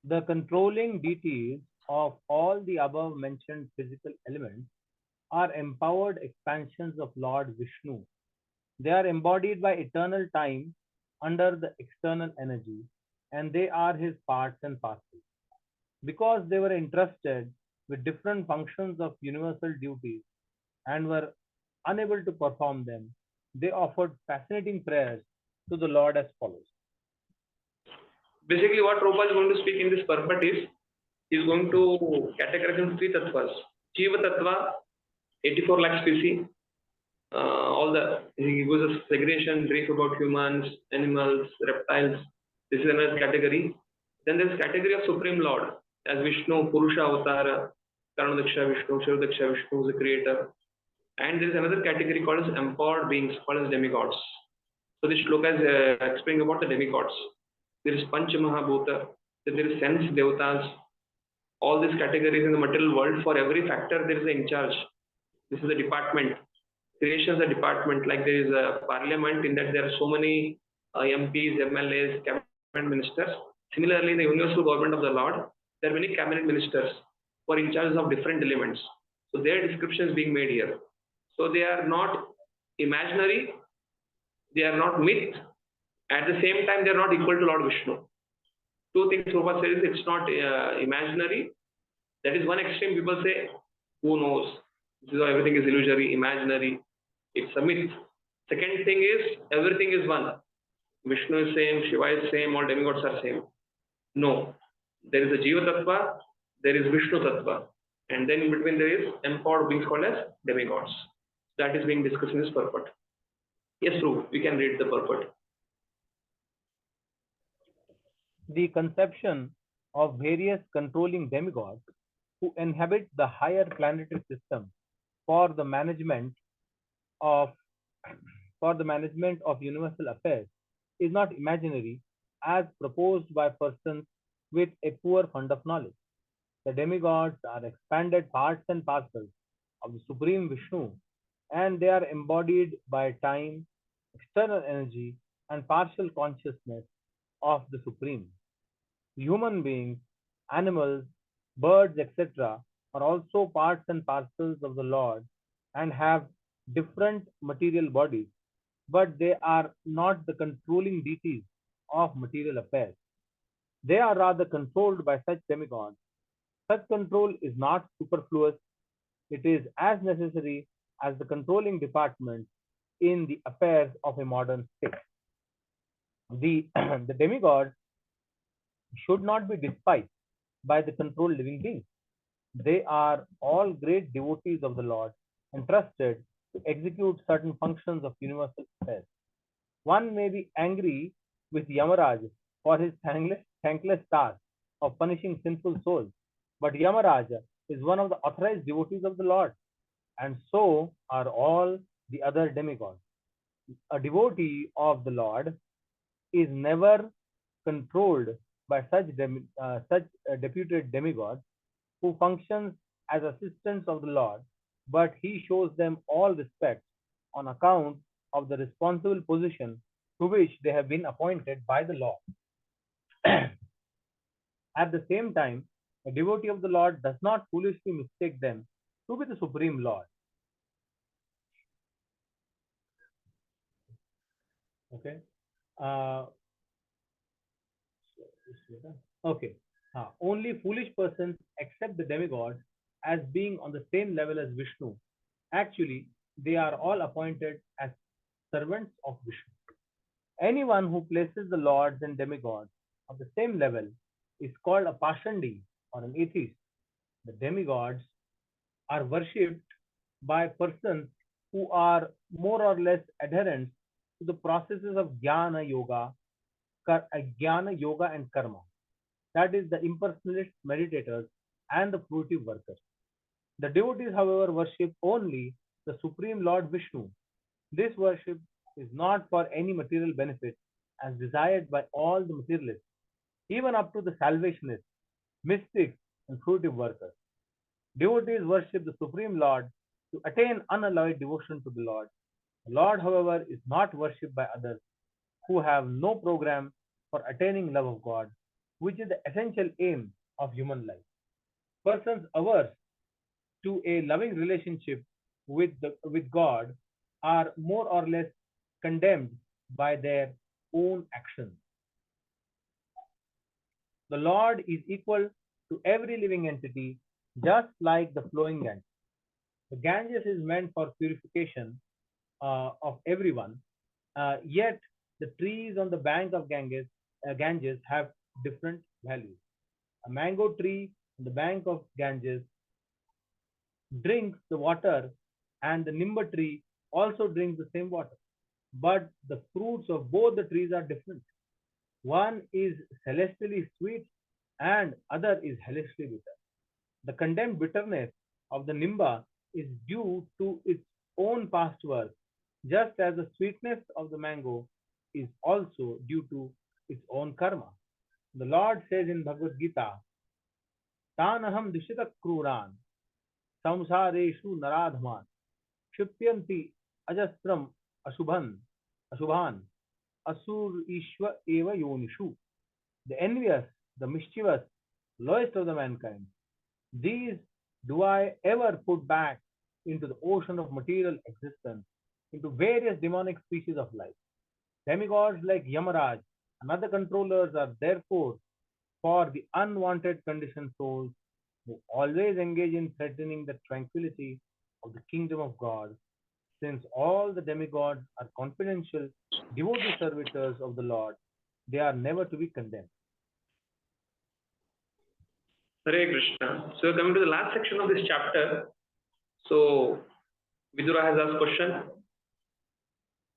The controlling deities of all the above mentioned physical elements are empowered expansions of Lord Vishnu. They are embodied by eternal time under the external energy, and they are his parts and parcels. Because they were entrusted with different functions of universal duties and were unable to perform them, they offered fascinating prayers to the Lord as follows. Basically, what Prabhupada is going to speak in this purport is, he is going to categorize in three tattvas. Jiva tattva, 84 lakh species, he gives us segregation, brief about humans, animals, reptiles. This is another category. Then there is category of Supreme Lord, as Vishnu, Purusha Avatara, Karnadaksha Vishnu, Shivadaksha Vishnu, the creator. And there is another category called as empowered beings, called as demigods. So this shloka is explaining about the demigods. There is Pancha Mahabhuta, there is sense devatas. All these categories in the material world, for every factor there is an in charge. This is a department. Creation is a department, like there is a parliament, in that there are so many MPs, MLAs, cabinet ministers. Similarly, in the universal government of the Lord, there are many cabinet ministers who are in charge of different elements. So their description is being made here. So they are not imaginary, they are not myth. At the same time, they are not equal to Lord Vishnu. Two things Prabhupada says, it's not imaginary. That is one extreme. People say, who knows? Everything is illusory, imaginary. It's a myth. Second thing is, everything is one. Vishnu is same, Shiva is same, all demigods are same. No. There is a Jiva Tattva, there is Vishnu Tattva. And then in between there is empowered beings called as demigods. That is being discussed in this purport. Yes, Prabhu, we can read the purport. The conception of various controlling demigods who inhabit the higher planetary system for the management of universal affairs is not imaginary, as proposed by persons with a poor fund of knowledge. The demigods are expanded parts and parcels of the Supreme Vishnu, and they are embodied by time, external energy, and partial consciousness of the Supreme. Human beings, animals, birds, etc., are also parts and parcels of the Lord and have different material bodies, but they are not the controlling deities of material affairs. They are rather controlled by such demigods. Such control is not superfluous. It is as necessary as the controlling department in the affairs of a modern state. The demigods should not be despised by the controlled living beings. They are all great devotees of the Lord, entrusted to execute certain functions of universal affairs. One may be angry with Yamaraj for his thankless task of punishing sinful souls, but Yamaraj is one of the authorized devotees of the Lord, and so are all the other demigods. A devotee of the Lord is never controlled by such deputed demigods who functions as assistants of the Lord, but he shows them all respect on account of the responsible position to which they have been appointed by the Lord. At the same time, a devotee of the Lord does not foolishly mistake them to be the Supreme Lord. Okay. Only foolish persons accept the demigods as being on the same level as Vishnu. Actually, they are all appointed as servants of Vishnu. Anyone who places the lords and demigods of the same level is called a Pashandi or an atheist. The demigods are worshipped by persons who are more or less adherent to the processes of Jnana Yoga, jnana, yoga, and karma. That is the impersonalist meditators and the fruitive workers. The devotees, however, worship only the Supreme Lord Vishnu. This worship is not for any material benefit as desired by all the materialists, even up to the salvationists, mystics, and fruitive workers. Devotees worship the Supreme Lord to attain unalloyed devotion to the Lord. The Lord, however, is not worshipped by others who have no program for attaining love of God, which is the essential aim of human life. Persons averse to a loving relationship with God are more or less condemned by their own actions. The Lord is equal to every living entity, just like the flowing Ganges. The Ganges is meant for purification of everyone, yet the trees on the bank of Ganges have different values. A mango tree on the bank of Ganges drinks the water, and the nimba tree also drinks the same water. But the fruits of both the trees are different. One is celestially sweet and other is hellishly bitter. The condemned bitterness of the nimba is due to its own past work, just as the sweetness of the mango is also due to its own karma. The Lord says in Bhagavad Gita, Tanaham dishita kruran samsareshu naradhaman shipyanti ajastram ashubhan asur ishva eva yonishu. The envious, the mischievous, lowest of the mankind, these do I ever put back into the ocean of material existence, into various demonic species of life. Demigods like Yamaraj and other controllers are therefore for the unwanted conditioned souls who always engage in threatening the tranquility of the kingdom of God. Since all the demigods are confidential devotee servitors of the Lord, they are never to be condemned. Hare Krishna. So coming to the last section of this chapter, so Vidura has asked question.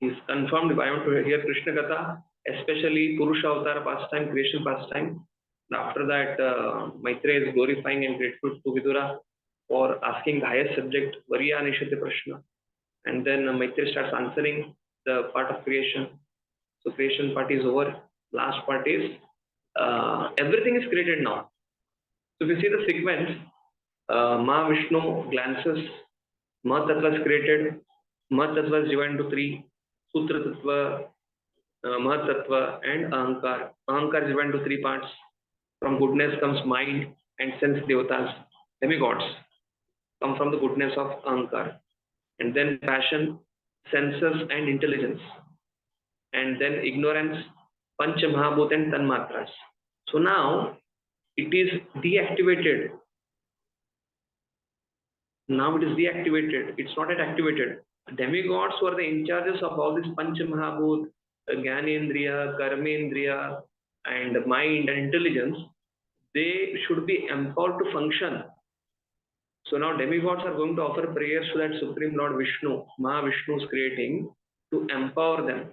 He's confirmed, I want to hear Krishna Katha, especially Purusha Avatar pastime, creation pastime. And after that, Maitreya is glorifying and grateful to Vidura for asking the highest subject, Variya Nishate Prashna. And then Maitreya starts answering the part of creation. So creation part is over. Last part is everything is created now. So if you see the sequence, Ma Vishnu glances, Ma Tattva is created, Ma Tattva is divided into three, Sutra Tattva, Ma Tattva and Ahankar. Ahankar is divided into three parts. From goodness comes mind and sense devatas, demigods come from the goodness of Ahankar. And then passion, senses and intelligence. And then ignorance, Pancha Mahabhut and Tanmatras. So now it is deactivated. Now it is deactivated. It's not yet activated. Demigods who are the in charges of all this Pancha Mahabhut, Jnanendriya, Karmendriya, and mind and intelligence, they should be empowered to function. So now demigods are going to offer prayers to that Supreme Lord Vishnu, Mahavishnu is creating, to empower them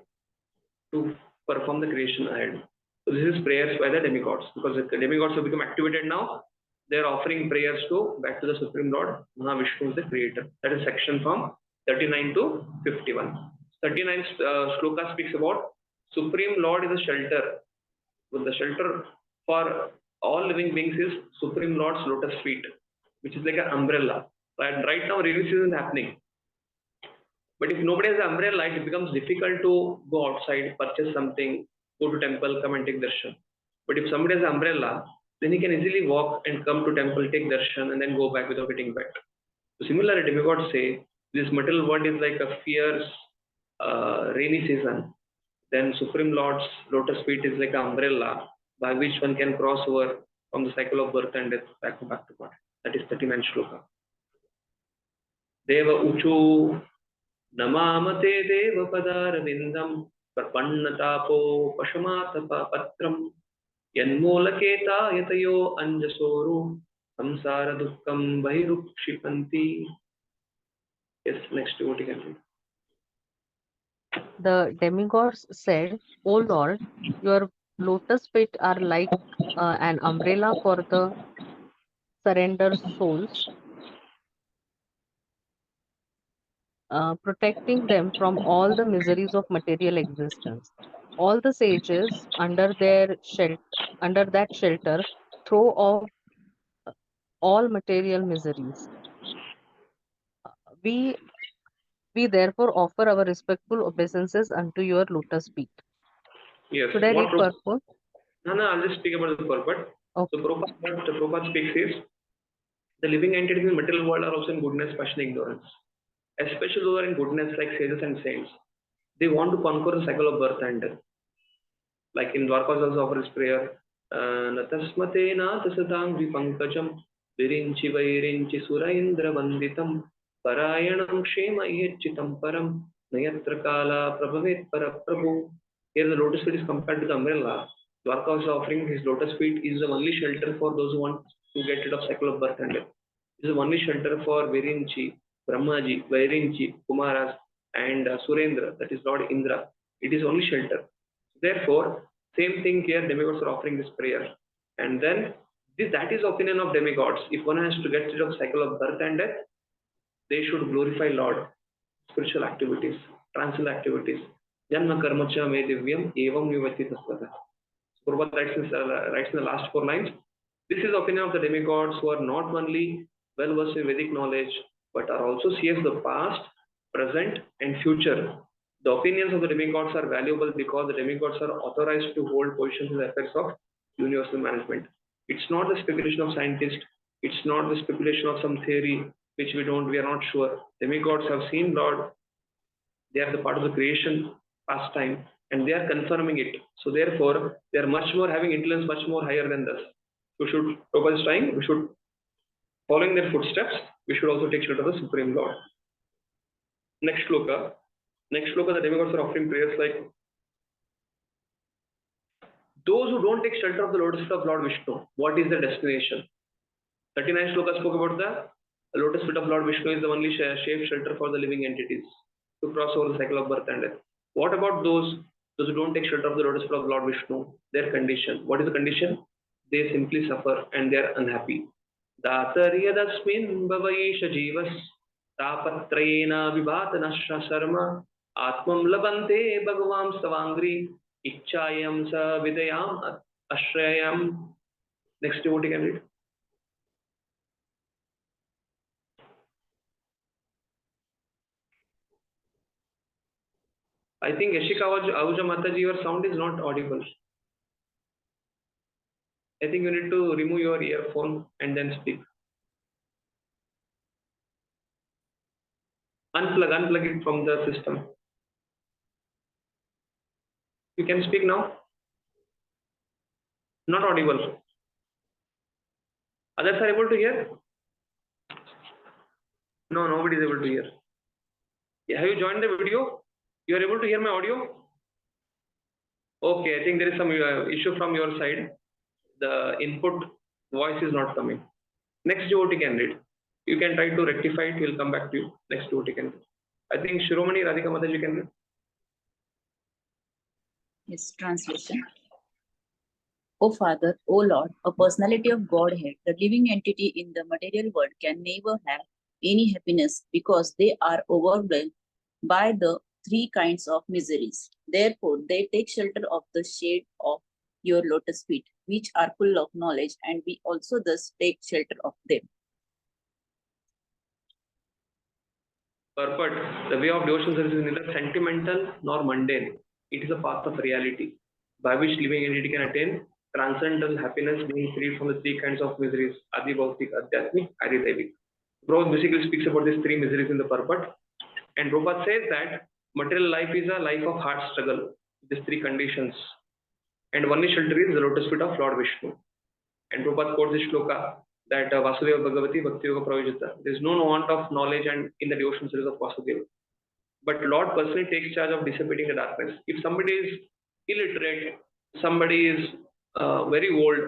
to perform the creation ahead. So this is prayers by the demigods, because the demigods have become activated now. They are offering prayers back to the Supreme Lord, Mahavishnu is the creator. That is section from 39 to 51. 39 shloka speaks about Supreme Lord is a shelter. But the shelter for all living beings is Supreme Lord's lotus feet, which is like an umbrella. Right now, rainy season is happening. But if nobody has an umbrella, it becomes difficult to go outside, purchase something, go to temple, come and take darshan. But if somebody has an umbrella, then he can easily walk and come to temple, take darshan, and then go back without getting wet. So similarly, demigods say this material world is like a fierce rainy season. Then Supreme Lord's lotus feet is like an umbrella by which one can cross over from the cycle of birth and death back to God. That is 39 shloka. Deva uchu namamate deva padarvindam parpannatapo pashamatapa patram yanmolaketa yatayo anjasoru samsara dukkam bhairukshipanti. Yes, next devotee can read. The demigods said, O Lord, your lotus feet are like an umbrella for the surrendered souls, protecting them from all the miseries of material existence. All the sages under that shelter throw off all material miseries. We we therefore offer our respectful obeisances unto your lotus feet. Yes. Should I read What purport? No, I'll just speak about the purport. Okay. So Prabhupada speaks is, the living entities in the material world are also in goodness, passion, ignorance. Especially those who are in goodness like sages and saints. They want to conquer the cycle of birth and death. Like in Dwarkas also offers prayer, Natasmate Natasatam Vipankajam Virinchi Vairinchi Suraindra Vanditam Parayanam Shema Yechitam Param Nayatra Kala Prabhavet Paraprabhu. Here the lotus feet is compared to the umbrella. Dwarka is offering his lotus feet is the only shelter for those who want to get rid of cycle of birth and death. It is the only shelter for Virinchi, Brahmaji, Vairinchi, Kumaras and Surendra, that is Lord Indra. It is only shelter. Therefore, same thing here, demigods are offering this prayer. And then, that is opinion of demigods. If one has to get rid of cycle of birth and death, they should glorify Lord, spiritual activities, transcendental activities. Janma karma cha me divyam evam vivati tasvata. Prabhupada writes in the last 4 lines. This is the opinion of the demigods who are not only well versed in Vedic knowledge, but are also seers of the past, present, and future. The opinions of the demigods are valuable because the demigods are authorized to hold positions in the affairs of universal management. It's not the speculation of scientists. It's not the speculation of some theory which we are not sure. Demigods have seen Lord. They are the part of the creation past time, and they are confirming it. So therefore, they are much more having influence, much more higher than us. Prabhupada is trying, we should, following their footsteps, we should also take shelter of the Supreme Lord. Next sloka, the demigods are offering prayers like, those who don't take shelter of the lotus feet of Lord Vishnu, what is their destination? 39 sloka spoke about the lotus feet of Lord Vishnu is the only safe shelter for the living entities to cross over the cycle of birth and death. What about those who don't take shelter of the lotus feet of Lord Vishnu? Their condition. What is the condition? They simply suffer and they are unhappy. Dataryadasmin bhavaisha jivas tapatrayena vivatanasha sarma atmam labante bhagavam savangri ichchayam sa vidayam ashrayam. Next devotee can read. I think Yashika Ahuja Mataji, your sound is not audible. I think you need to remove your earphone and then speak. Unplug it from the system. You can speak now. Not audible. Others are able to hear? No, nobody is able to hear. Have you joined the video? You are able to hear my audio? Okay, I think there is some issue from your side. The input voice is not coming. Next devotee can read. You can try to rectify it. We'll come back to you. Next devotee can read. I think Shiromani Radhika Mataji can read. Yes, translation. O Father, O Lord, a personality of Godhead, the living entity in the material world can never have any happiness because they are overwhelmed by the 3 kinds of miseries. Therefore, they take shelter of the shade of your lotus feet, which are full of knowledge, and we also thus take shelter of them. Purport. The way of devotion service is neither sentimental nor mundane. It is a path of reality by which living entity can attain transcendental happiness, being freed from the 3 kinds of miseries: Adi Bhautik, Adhyatmik, Adi Daivik. Prabhupada basically speaks about these 3 miseries in the purport. And Prabhupada says that material life is a life of hard struggle, these 3 conditions. And only shelter is the lotus feet of Lord Vishnu. And Prabhupada quotes this shloka that Vasudeva Bhagavati Bhakti Yoga Pravajita. There is no want of knowledge and in the devotion service of Vasudeva. But Lord personally takes charge of dissipating the darkness. If somebody is illiterate, somebody is very old,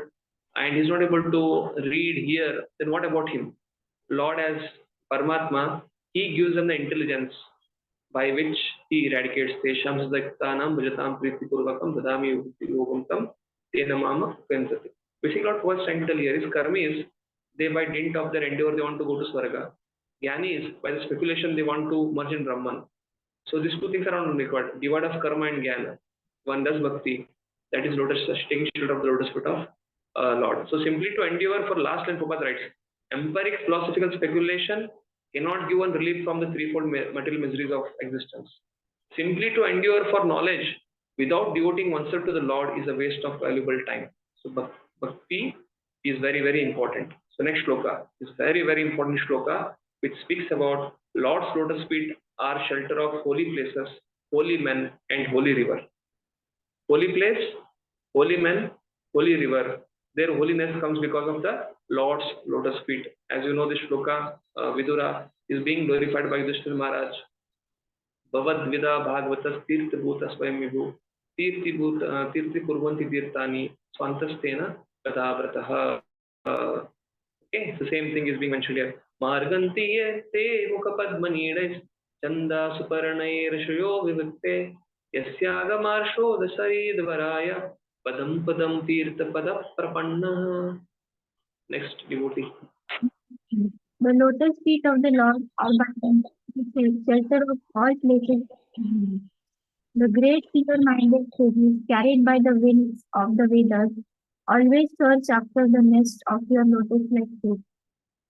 and he's not able to read, hear, then what about him? Lord as Paramatma, he gives them the intelligence by which he eradicates Tesham Sadaktanam Bhajatam Priti Purvakam Dadami Yogam Tam tena mama pensati. Basically, what was trying to tell here is karmis, they by dint of their endeavor, they want to go to Swarga. Jnanis, by the speculation, they want to merge in Brahman. So these two things are not required. Divide of karma and jnana. One does bhakti, that is lotus, taking shelter of the lotus foot of Lord. So simply to endeavor for last line, Prabhupada writes, empiric philosophical speculation cannot give one relief from the threefold material miseries of existence. Simply to endure for knowledge without devoting oneself to the Lord is a waste of valuable time. So bhakti is very, very important. So next shloka is very, very important shloka, which speaks about Lord's lotus feet are shelter of holy places, holy men, and holy river. Holy place, holy men, holy river. Their holiness comes because of the Lord's lotus feet. As you know, this shloka, Vidura, is being glorified by Yudhishthira Maharaj. Bhavadvida Bhagavatas Tirtha Bhuta Swayam Vibhu Tirthi Kurvanti Tirthani Swantastena Kadavratah. Okay, the same thing is being mentioned here. Margantiye te Mukhapadmanides Chanda Suparanair Shriyo Vivakte Yasyagamarsho Dasaridvaraya Padam Padam Tirtha Pada Prapanna. Next devotee. The lotus feet of the Lord are by shelter of all places. The great pure-minded sages, carried by the winds of the Vedas, always search after the nest of your lotus-like feet.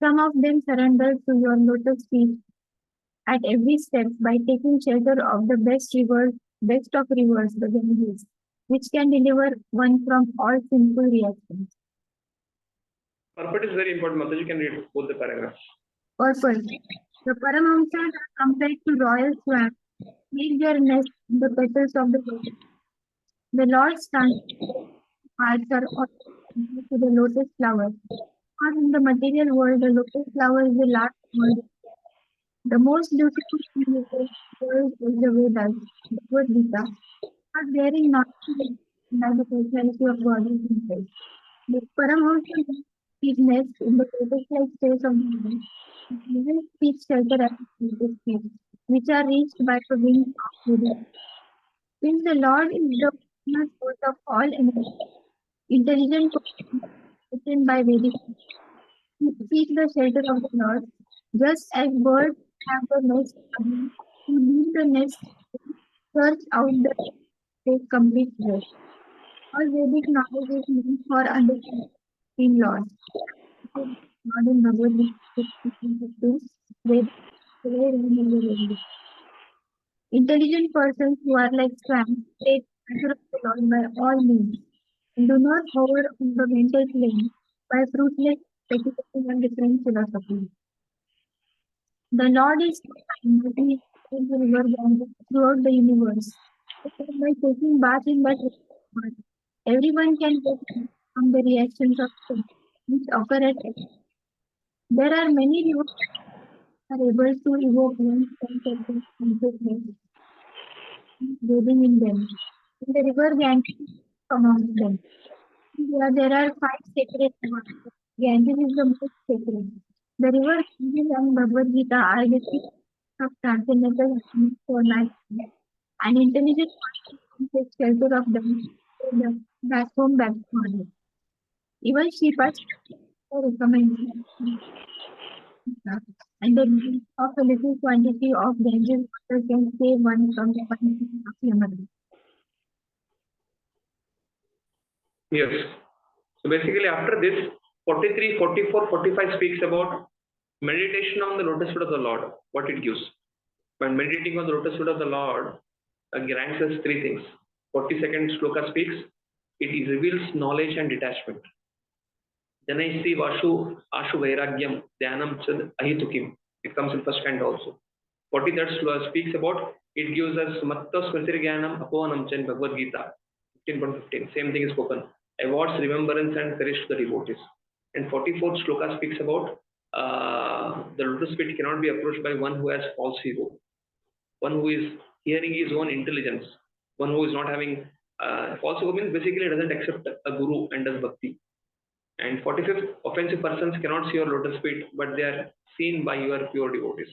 Some of them surrender to your lotus feet at every step by taking shelter of the best of rivers, the Ganges, which can deliver one from all sinful reactions. Purport is very important, Mataji. You can read both the paragraphs. Purpose. The Paramahamsas are compared to royal swans, make their nest in the petals of the lotus. The Lord's hearts are also to the lotus flower. Because in the material world, the lotus flower is the last word. The most beautiful thing in the world is the Vedas, the Bhagavad Gita, are bearing not by the personality of God in himself. The Paramahamsa is nest in the lotus-like space of the heaven. Even speech shelter at the lotus feet, which are reached by the wings of Buddha. Since the Lord is the source of all energy, intelligent written by Vedic, seek the shelter of the Lord, just as birds have the nest, to leave the nest, search out the take complete rest. All Vedic knowledge is meant for understanding Lord. Not in Bhagavad Gita, intelligent persons who are like swans take shelter of the Lord by all means, and do not hover on the mental plane by fruitless speculating on different philosophies. The Lord is so kind that He is the river throughout the universe. By taking bath in that river, everyone can get from the reactions of sin which occur at times. There are many rivers that are able to evoke one's sense of consciousness, bathing in them. In the river Ganges among them. There are 5 sacred rivers. Ganges is the most sacred. The river Ganges and Bhagavad Gita are the six of transcendental happiness for life. An intelligent person takes shelter of them back home back to God. Even Shipas recommends and the use of a little quantity of Ganges water can save one from the punishment of Yamada. Yes. So basically after this, 43, 44, 45 speaks about meditation on the lotus foot of the Lord, what it gives. When meditating on the lotus foot of the Lord, grants us 3 things. 42nd shloka speaks, it reveals knowledge and detachment. Janaisi Vashu Ashu Vairagyam Dhyanam Chad Ahitukim. It comes in first canto also. 43rd shloka speaks about, it gives us Matta Smritir Jnanam Apohanam Chen Bhagavad Gita. 15.15. Same thing is spoken. Awards remembrance and courage to the devotees. And 44th shloka speaks about the lotus feet cannot be approached by one who has false ego, one who is hearing his own intelligence, one who is not having false ego means basically doesn't accept a guru and does bhakti. And 45th, offensive persons cannot see your lotus feet, but they are seen by your pure devotees.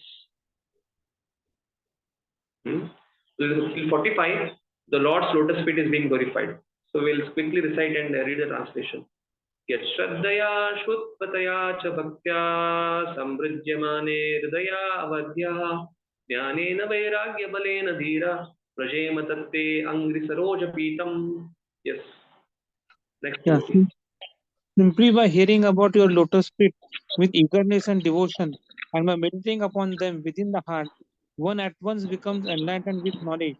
Till 45, the Lord's lotus feet is being glorified. So we'll quickly recite and read the translation. Yashraddhaya shutpataya cha bhaktya samvrijyamane hridaya avadhya jnanena vairagya balena dhira prajema tatte angri saroja pitam. Yes. Next. Yeah, simply by hearing about your lotus feet with eagerness and devotion, and by meditating upon them within the heart, one at once becomes enlightened with knowledge,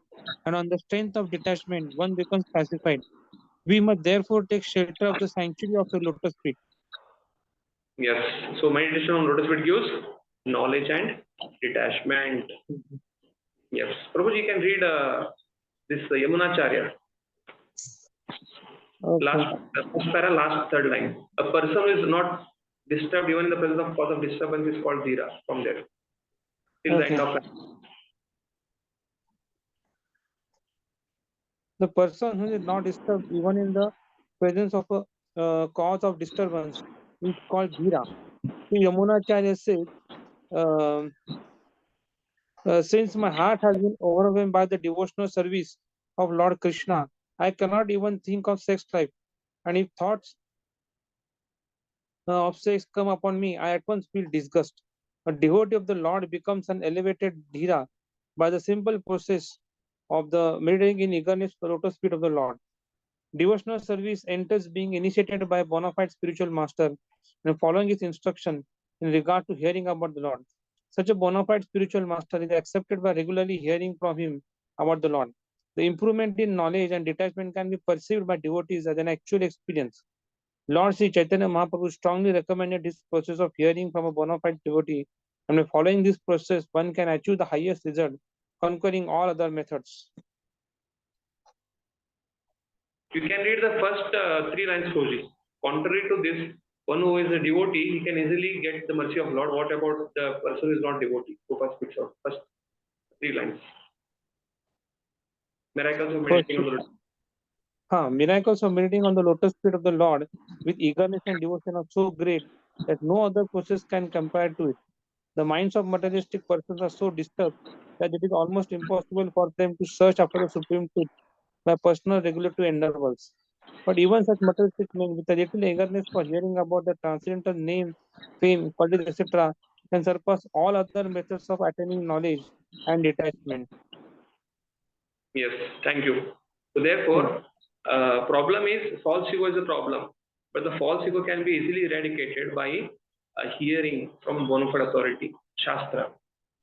and on the strength of detachment, one becomes pacified. We must therefore take shelter of the sanctuary of the lotus feet. Yes. So meditation on lotus feet gives knowledge and detachment. Yes. Prabhuji can read this Yamunacharya. Okay. Last para, last third line. A person who is not disturbed even in the presence of cause of disturbance is called Dhira. From there till the end of the person who is not disturbed even in the presence of a cause of disturbance is called Dhira. So Yamunacharya says, since my heart has been overwhelmed by the devotional service of Lord Krishna, I cannot even think of sex life. And if thoughts of sex come upon me, I at once feel disgust. A devotee of the Lord becomes an elevated Dhira by the simple process of the meditating in eagerness for the lotus feet of the Lord. Devotional service enters being initiated by a bona fide spiritual master and following his instruction in regard to hearing about the Lord. Such a bona fide spiritual master is accepted by regularly hearing from him about the Lord. The improvement in knowledge and detachment can be perceived by devotees as an actual experience. Lord Sri Chaitanya Mahaprabhu strongly recommended this process of hearing from a bona fide devotee, and by following this process, one can achieve the highest result, conquering all other methods. You can read the first 3 lines slowly. Contrary to this, one who is a devotee, he can easily get the mercy of Lord. What about the person who is not devotee? So first 3 lines. Miracles of meditating on the lotus. Miracles of meditating on the lotus feet of the Lord with eagerness and devotion are so great that no other process can compare to it. The minds of materialistic persons are so disturbed that it is almost impossible for them to search after the supreme truth by personal regulatory intervals. But even such materialistic men with a little eagerness for hearing about the transcendental name, fame, qualities, etc., can surpass all other methods of attaining knowledge and detachment. Yes, thank you. So therefore, problem is false ego is a problem, but the false ego can be easily eradicated by hearing from bona fide authority, Shastra.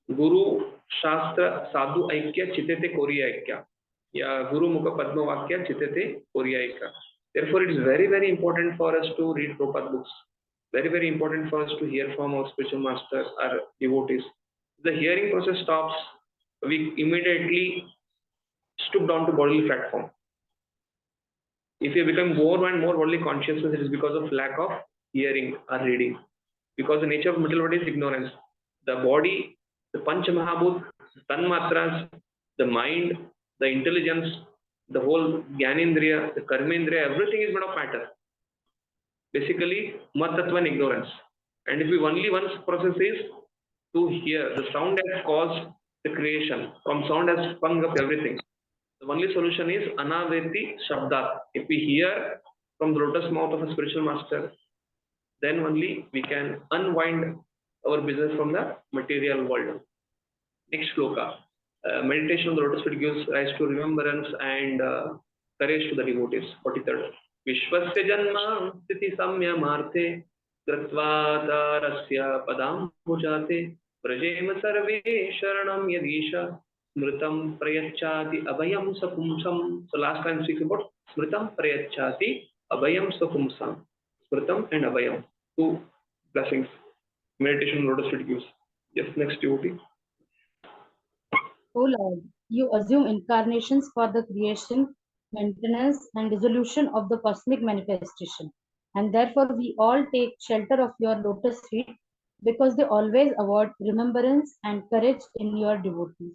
Guru, Shastra, Sadhu Aikya, Chitete Koriya Aikya. Yeah, Guru Mukha Padma Vakya, Chitete Koriya Aikya. Therefore, it is very, very important for us to read Prabhupada books. Very, very important for us to hear from our spiritual masters, our devotees. The hearing process stops, we immediately stoop down to bodily platform. If you become more and more worldly consciousness, it is because of lack of hearing or reading. Because the nature of material body is ignorance. The body, the Pancha Mahabhut, Tanmatras, the mind, the intelligence, the whole Gyanendriya, the Karmendriya, everything is made of matter. Basically, Mat Tattva and ignorance. And if we only one process is to hear, the sound has caused the creation. From sound has sprung up everything. The only solution is Anaveti Shabdat. If we hear from the lotus mouth of a spiritual master, then only we can unwind our business from the material world. Next shloka. Meditation on the lotus feet gives rise to remembrance and courage to the devotees. 43rd. Vishwasya janma sthiti samya marte kratva tarasya padam bhujate prajema sarve sharanam yadisha smritam prayachati abhayam sapumsam. So last time speaks about smritam prayachati abhayam sapumsam. Smritam and abhayam. 2 blessings. Meditation on lotus feet gives. Yes, next devotee. O Lord, you assume incarnations for the creation, maintenance, and dissolution of the cosmic manifestation. And therefore, we all take shelter of your lotus feet because they always award remembrance and courage in your devotees,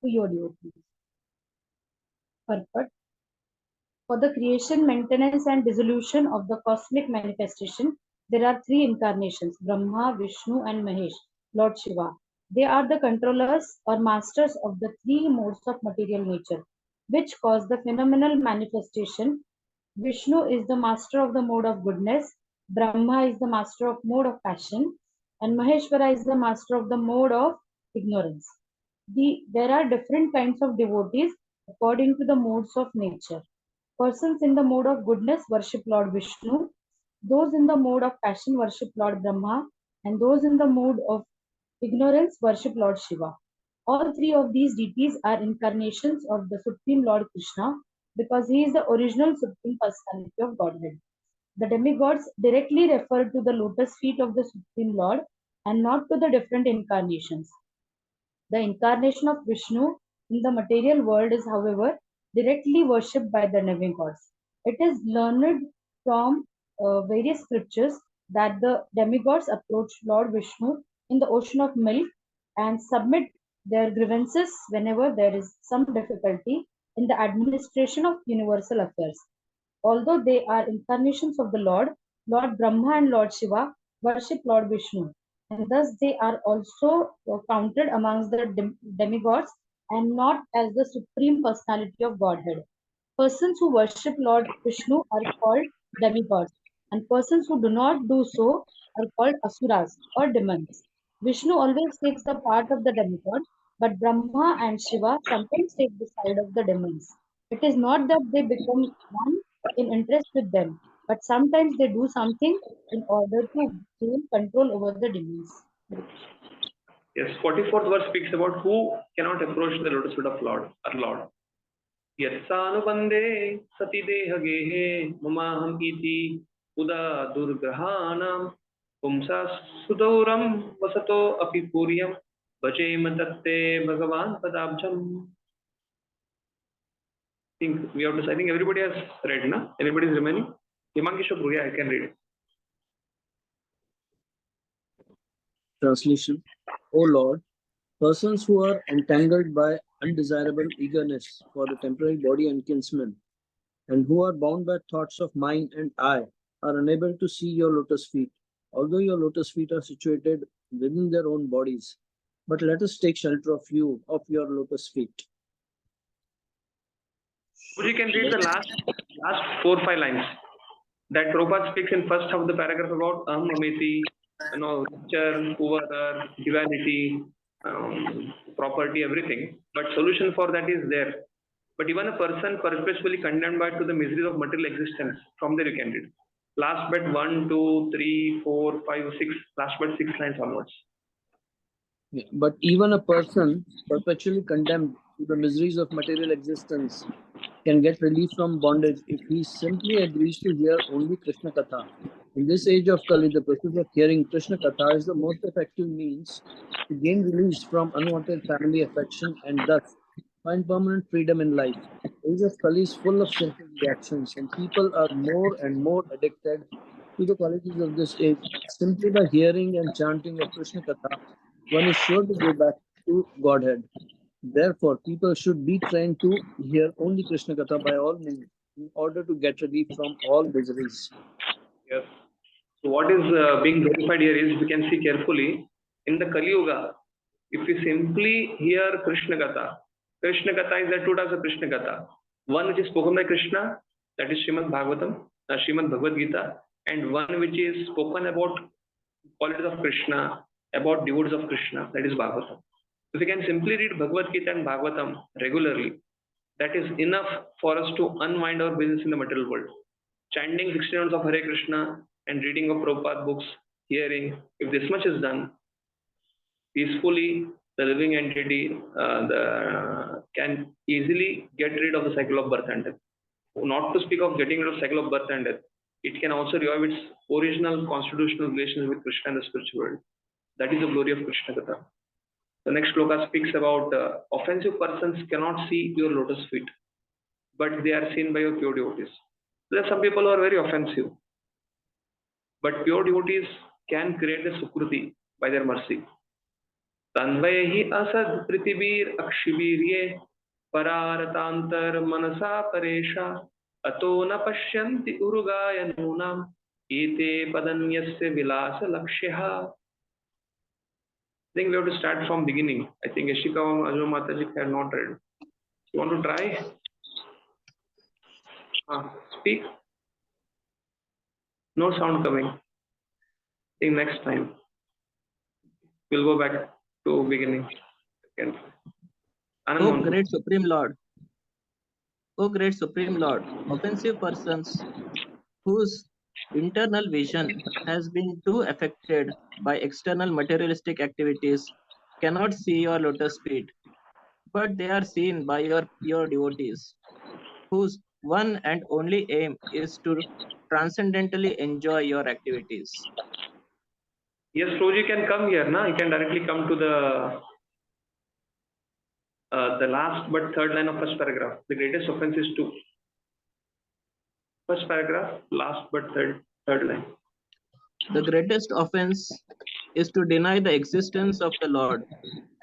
to your devotees. Purport. For the creation, maintenance, and dissolution of the cosmic manifestation, there are 3 incarnations, Brahma, Vishnu, and Mahesh, Lord Shiva. They are the controllers or masters of the 3 modes of material nature, which cause the phenomenal manifestation Vishnu is the master of the mode of goodness, Brahma is the master of mode of passion, and Maheshwara is the master of the mode of ignorance. There are different kinds of devotees according to the modes of nature. Persons in the mode of goodness worship Lord Vishnu, those in the mode of passion worship Lord Brahma, and those in the mode of ignorance worship Lord Shiva. All three of these deities are incarnations of the Supreme Lord Krishna because he is the original Supreme Personality of Godhead. The demigods directly refer to the lotus feet of the Supreme Lord and not to the different incarnations. The incarnation of Vishnu in the material world is, however, directly worshipped by the demigods. It is learned from various scriptures that the demigods approach Lord Vishnu in the ocean of milk and submit their grievances whenever there is some difficulty in the administration of universal affairs. Although they are incarnations of the Lord, Lord Brahma and Lord Shiva worship Lord Vishnu, and thus they are also counted amongst the demigods and not as the supreme personality of Godhead. Persons who worship Lord Vishnu are called demigods, and persons who do not do so are called asuras or demons. Vishnu always takes the part of the demigod, but Brahma and Shiva sometimes take the side of the demons. It is not that they become one in interest with them, but sometimes they do something in order to gain control over the demons. Yes, 44th verse speaks about who cannot approach the lotus feet of Lord, our Lord. Yatsanubande sati dehagehe mamaham iti uda durgrahanam pumsa sudauram vasato api puryam bhajema tatte bhagavan padabjam. I think everybody has read, na? Anybody is remaining? Himankisha Prabhu, I can read it. Translation. O Lord, persons who are entangled by undesirable eagerness for the temporary body and kinsmen, and who are bound by thoughts of mind and I, are unable to see your lotus feet, although your lotus feet are situated within their own bodies. But let us take shelter of you, of your lotus feet. You can read the last 4-5 lines. That Prabhupada speaks in first half of the paragraph about Aham Amiti, nature, over, divinity, property, everything. But solution for that is there. But even a person purposefully condemned by to the miseries of material existence, from there you can read. Last bit 1, 2, 3, 4, 5, 6, last bit 6 lines onwards. But even a person perpetually condemned to the miseries of material existence can get relief from bondage if he simply agrees to hear only Krishna Katha. In this age of Kali, the process of hearing Krishna Katha is the most effective means to gain release from unwanted family affection and thus find permanent freedom in life. The age of Kali is full of sinful reactions, and people are more and more addicted to the qualities of this age. Simply by hearing and chanting of Krishna Katha, one is sure to go back to Godhead. Therefore, people should be trained to hear only Krishna Katha by all means in order to get relief from all miseries. Yes. So what is being verified here is, we can see carefully, in the Kali Yuga, if we simply hear Krishna Katha is the two types of Krishna Katha. One which is spoken by Krishna, that is Srimad Bhagavatam, Srimad Bhagavad Gita, and one which is spoken about qualities of Krishna, about devotees of Krishna, that is Bhagavatam. If we can simply read Bhagavad Gita and Bhagavatam regularly, that is enough for us to unwind our business in the material world. Chanting 16 rounds of Hare Krishna and reading of Prabhupada books, hearing, if this much is done, peacefully, the living entity can easily get rid of the cycle of birth and death. Not to speak of getting rid of cycle of birth and death, it can also revive its original constitutional relations with Krishna and the spiritual world. That is the glory of Krishna Katha. The next shloka speaks about offensive persons cannot see your lotus feet, but they are seen by your pure devotees. There are some people who are very offensive, but pure devotees can create a sukruti by their mercy. Tanvayehi asad pritibir akshibirye pararatantar manasa paresha ato na pashyanti urugaya nunam ete padanyasya vilasa lakshyaha. I think we have to start from beginning. I think Yashika Ajwa Mataji had not read. You want to try? Speak. No sound coming. I think next time we'll go back to beginning. Again. O great Supreme Lord, O great Supreme Lord, offensive persons whose internal vision has been too affected by external materialistic activities cannot see your lotus feet, but they are seen by your pure devotees, whose one and only aim is to transcendentally enjoy your activities. Yes, Roji can come here, na? You can directly come to the last but third line of first paragraph. The greatest offense is two. First paragraph, last but third line. The greatest offense is to deny the existence of the Lord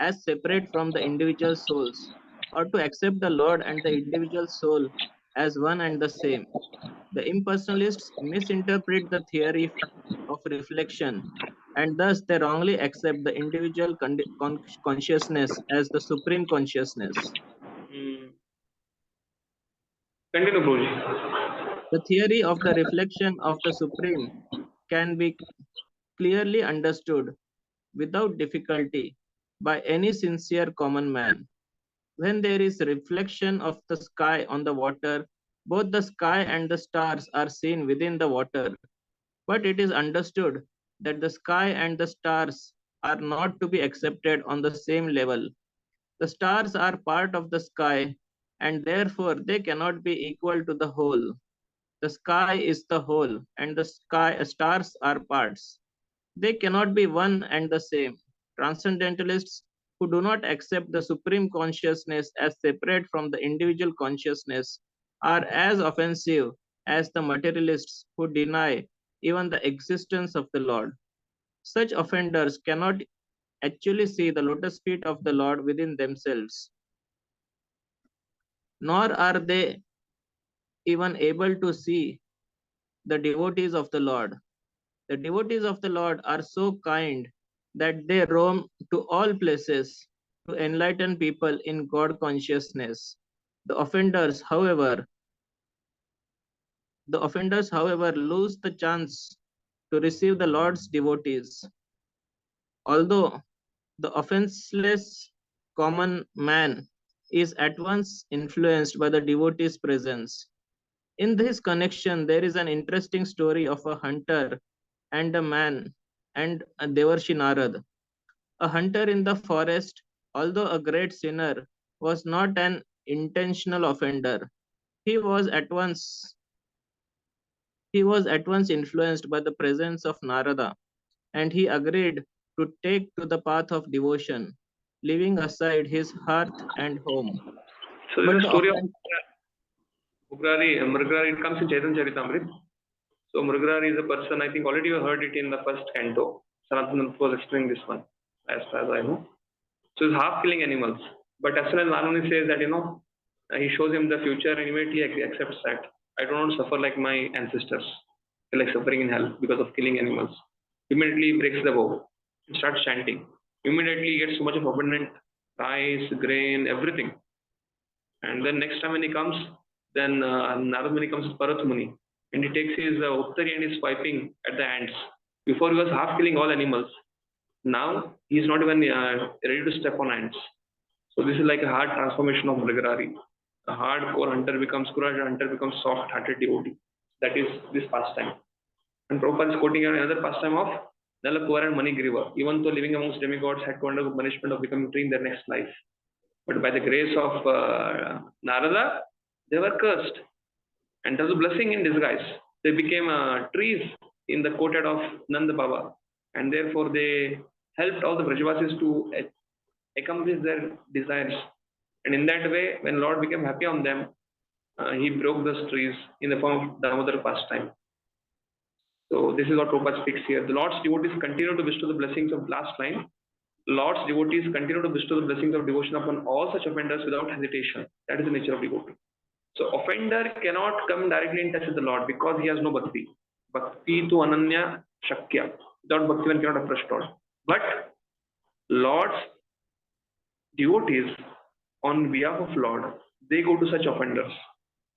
as separate from the individual souls, or to accept the Lord and the individual soul as one and the same. The impersonalists misinterpret the theory of reflection, and thus they wrongly accept the individual consciousness as the supreme consciousness. Continue, Roji. The theory of the reflection of the Supreme can be clearly understood without difficulty by any sincere common man. When there is reflection of the sky on the water, both the sky and the stars are seen within the water. But it is understood that the sky and the stars are not to be accepted on the same level. The stars are part of the sky, and therefore they cannot be equal to the whole. The sky is the whole, and the stars are parts. They cannot be one and the same. Transcendentalists who do not accept the supreme consciousness as separate from the individual consciousness are as offensive as the materialists who deny even the existence of the Lord. Such offenders cannot actually see the lotus feet of the Lord within themselves, nor are they even able to see the devotees of the Lord. The devotees of the Lord are so kind that they roam to all places to enlighten people in God consciousness. The offenders, however, lose the chance to receive the Lord's devotees. Although the offenseless common man is at once influenced by the devotee's presence. In this connection, there is an interesting story of a hunter and a man and a Devarshi Narad. A hunter in the forest, although a great sinner, was not an intentional offender. He was at once influenced by the presence of Narada, and he agreed to take to the path of devotion, leaving aside his hearth and home. So this is a story of Mrigarari. It comes in Chaitanya Charitamrita. So Mrigarari is a person, I think already you heard it in the first canto. Sanatana was explaining this one, as far as I know. So he's half killing animals. But as soon as Manuni says that, he shows him the future and immediately he accepts that. I don't want to suffer like my ancestors, like suffering in hell because of killing animals. Immediately he breaks the vow and starts chanting. Immediately he gets so much of abundant rice, grain, everything. And then next time when he comes, then Narad Muni comes with Bharat Muni. And he takes his Uttari and is swiping at the ants. Before he was half killing all animals. Now he is not even ready to step on ants. So this is like a hard transformation of Mrigarari. A hardcore hunter becomes courage, hunter becomes soft-hearted devotee. That is this pastime. And Prabhupada is quoting another pastime of Nalakuvar and Manigriva. Even though living amongst demigods had to undergo punishment of becoming tree in their next life. But by the grace of Narada, they were cursed. And there was a blessing in disguise. They became trees in the courtyard of Nanda Baba. And therefore they helped all the Brajavasis to accomplish their desires. And in that way, when Lord became happy on them, he broke those trees in the form of Damodar pastime. So this is what Prabhupada speaks here. The Lord's devotees continue to bestow the blessings of last line. Lord's devotees continue to bestow the blessings of devotion upon all such offenders without hesitation. That is the nature of devotee. So offender cannot come directly in touch with the Lord because he has no bhakti. Bhakti tu ananya shakya. Without bhakti one cannot approach Lord. But Lord's devotees on behalf of Lord, they go to such offenders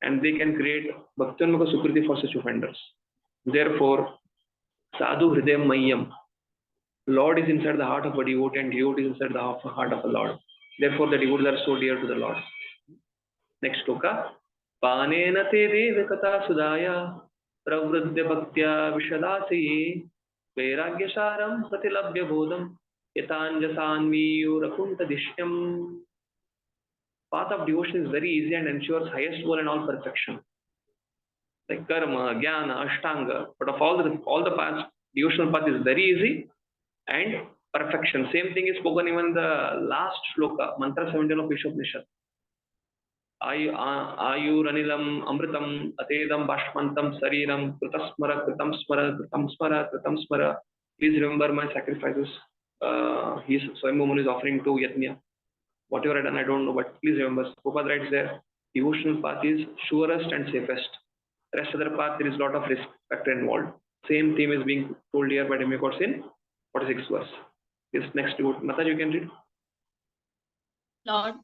and they can create bhakti-anmukha sukriti for such offenders. Therefore, sadhu hridayam mayyam. Lord is inside the heart of a devotee and devotee is inside the heart of a Lord. Therefore, the devotees are so dear to the Lord. Next shloka. Panena te devakata sudaya pravruddha bhaktya vishadasiye vairagyasaram pratilabhya bodham yatanjasanviyurakunta dishyam. Path of devotion is very easy and ensures highest goal and all perfection. Like karma, jnana, ashtanga. But of all the paths, devotional path is very easy and perfection. Same thing is spoken even in the last shloka, mantra 17 of Ishopanishad. Ayuranilam amritam atedam bashmantam sariram kritasmara kritam smara kritam smara kritam smara. Please remember my sacrifices. Swayambhu Muni is offering to Yajna. Whatever I done, I don't know, but please remember. Prabhupada writes there, devotional path is surest and safest. Rest of the path, there is a lot of risk factor involved. Same theme is being told here by demigods in 46 verse. This next devotee, Mataji, you can read. Lord,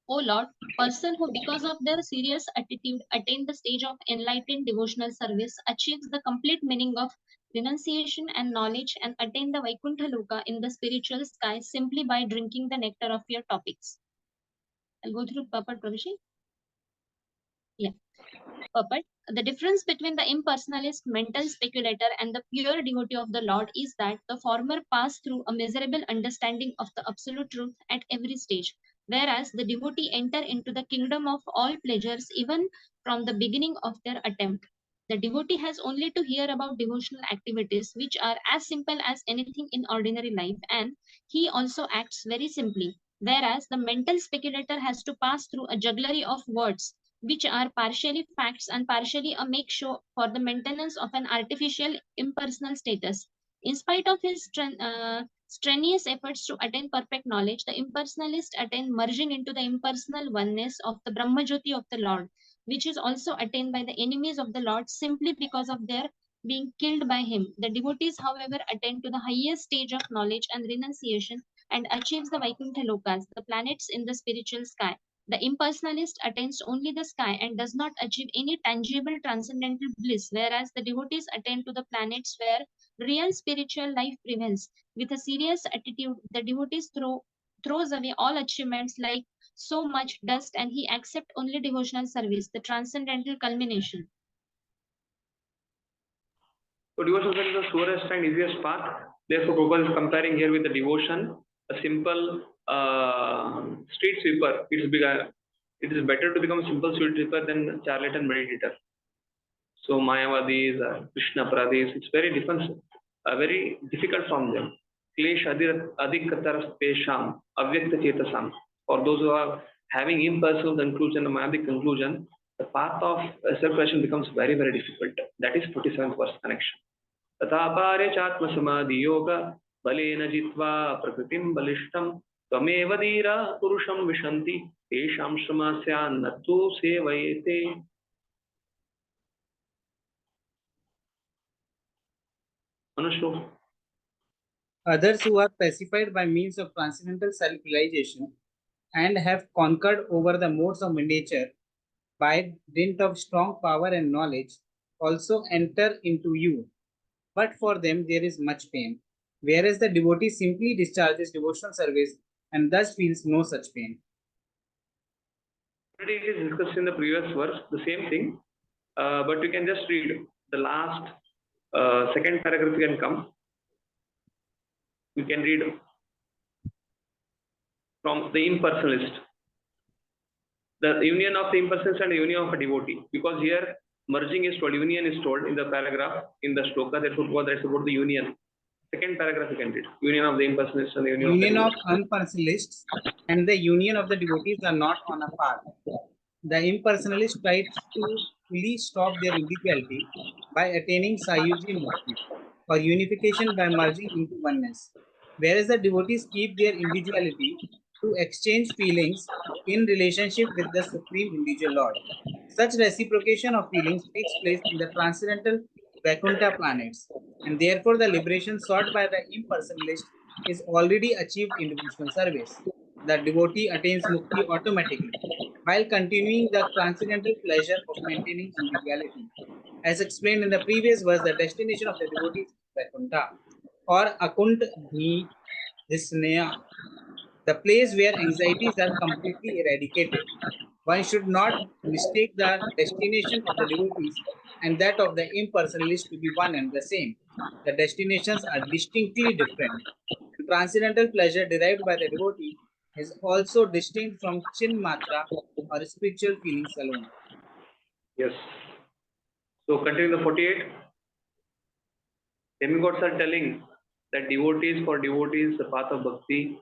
O Lord, person who because of their serious attitude attain the stage of enlightened devotional service achieves the complete meaning of renunciation and knowledge and attain the Vaikuntha Loka in the spiritual sky simply by drinking the nectar of your topics. I'll go through Purport, Pravishi. Yeah. Purport. The difference between the impersonalist mental speculator and the pure devotee of the Lord is that the former pass through a miserable understanding of the absolute truth at every stage, whereas the devotee enter into the kingdom of all pleasures even from the beginning of their attempt. The devotee has only to hear about devotional activities which are as simple as anything in ordinary life, and he also acts very simply, whereas the mental speculator has to pass through a jugglery of words which are partially facts and partially a make show for the maintenance of an artificial impersonal status. In spite of his strenuous efforts to attain perfect knowledge, the impersonalist attain merging into the impersonal oneness of the Brahmajyoti of the Lord, which is also attained by the enemies of the Lord simply because of their being killed by him. The devotees, however, attain to the highest stage of knowledge and renunciation and achieves the Vaikuntha Lokas, the planets in the spiritual sky. The impersonalist attains only the sky and does not achieve any tangible transcendental bliss, whereas the devotees attain to the planets where real spiritual life prevails. With a serious attitude, the devotees throws away all achievements like so much dust and he accepts only devotional service, the transcendental culmination. So devotional service is the surest and easiest path. Therefore, Prabhupada is comparing here with the devotion, a simple street sweeper. It is better to become a simple street sweeper than charlatan meditator. So Mayavadis, Krishna Paradis, it's very difficult from them. Klesh adhikatar pesham, avyakta chetasam. For those who are having impersonal conclusion, a Mayavadic conclusion, the path of self-realization becomes very, very difficult. That is 47th verse connection. Tatapare chatma samadhi yoga balena jitva prakritim balishtam tvameva dhira purusham vishanti tesham shramasya nattu sevayete. Anushu. Others who are pacified by means of transcendental self-realization and have conquered over the modes of nature by dint of strong power and knowledge also enter into you. But for them there is much pain, whereas the devotee simply discharges devotional service and thus feels no such pain. Already it is discussed in the previous verse, the same thing, but you can just read the last second paragraph. You can come. You can read from the impersonalist, the union of the impersonalist and the union of a devotee, because here merging is told, union is told in the paragraph, in the shloka, therefore that's about the union. Second paragraph you can read, union of the impersonalist and the union of unpersonalists and the union of the devotees are not on a path. The impersonalists try to fully stop their individuality by attaining Sayuji Mukti, or unification by merging into oneness, whereas the devotees keep their individuality to exchange feelings in relationship with the Supreme Individual Lord. Such reciprocation of feelings takes place in the transcendental Vaikuntha planets, and therefore the liberation sought by the impersonalist is already achieved in devotional service. The devotee attains mukti automatically, while continuing the transcendental pleasure of maintaining individuality. As explained in the previous verse, the destination of the devotee is Vaikuntha or Akunt Dhisneya, the place where anxieties are completely eradicated. One should not mistake the destination of the devotees and that of the impersonalists to be one and the same. The destinations are distinctly different. Transcendental pleasure derived by the devotee is also distinct from chin matra or spiritual feelings alone. Yes. So continue the 48. Demigods are telling that for devotees, the path of bhakti,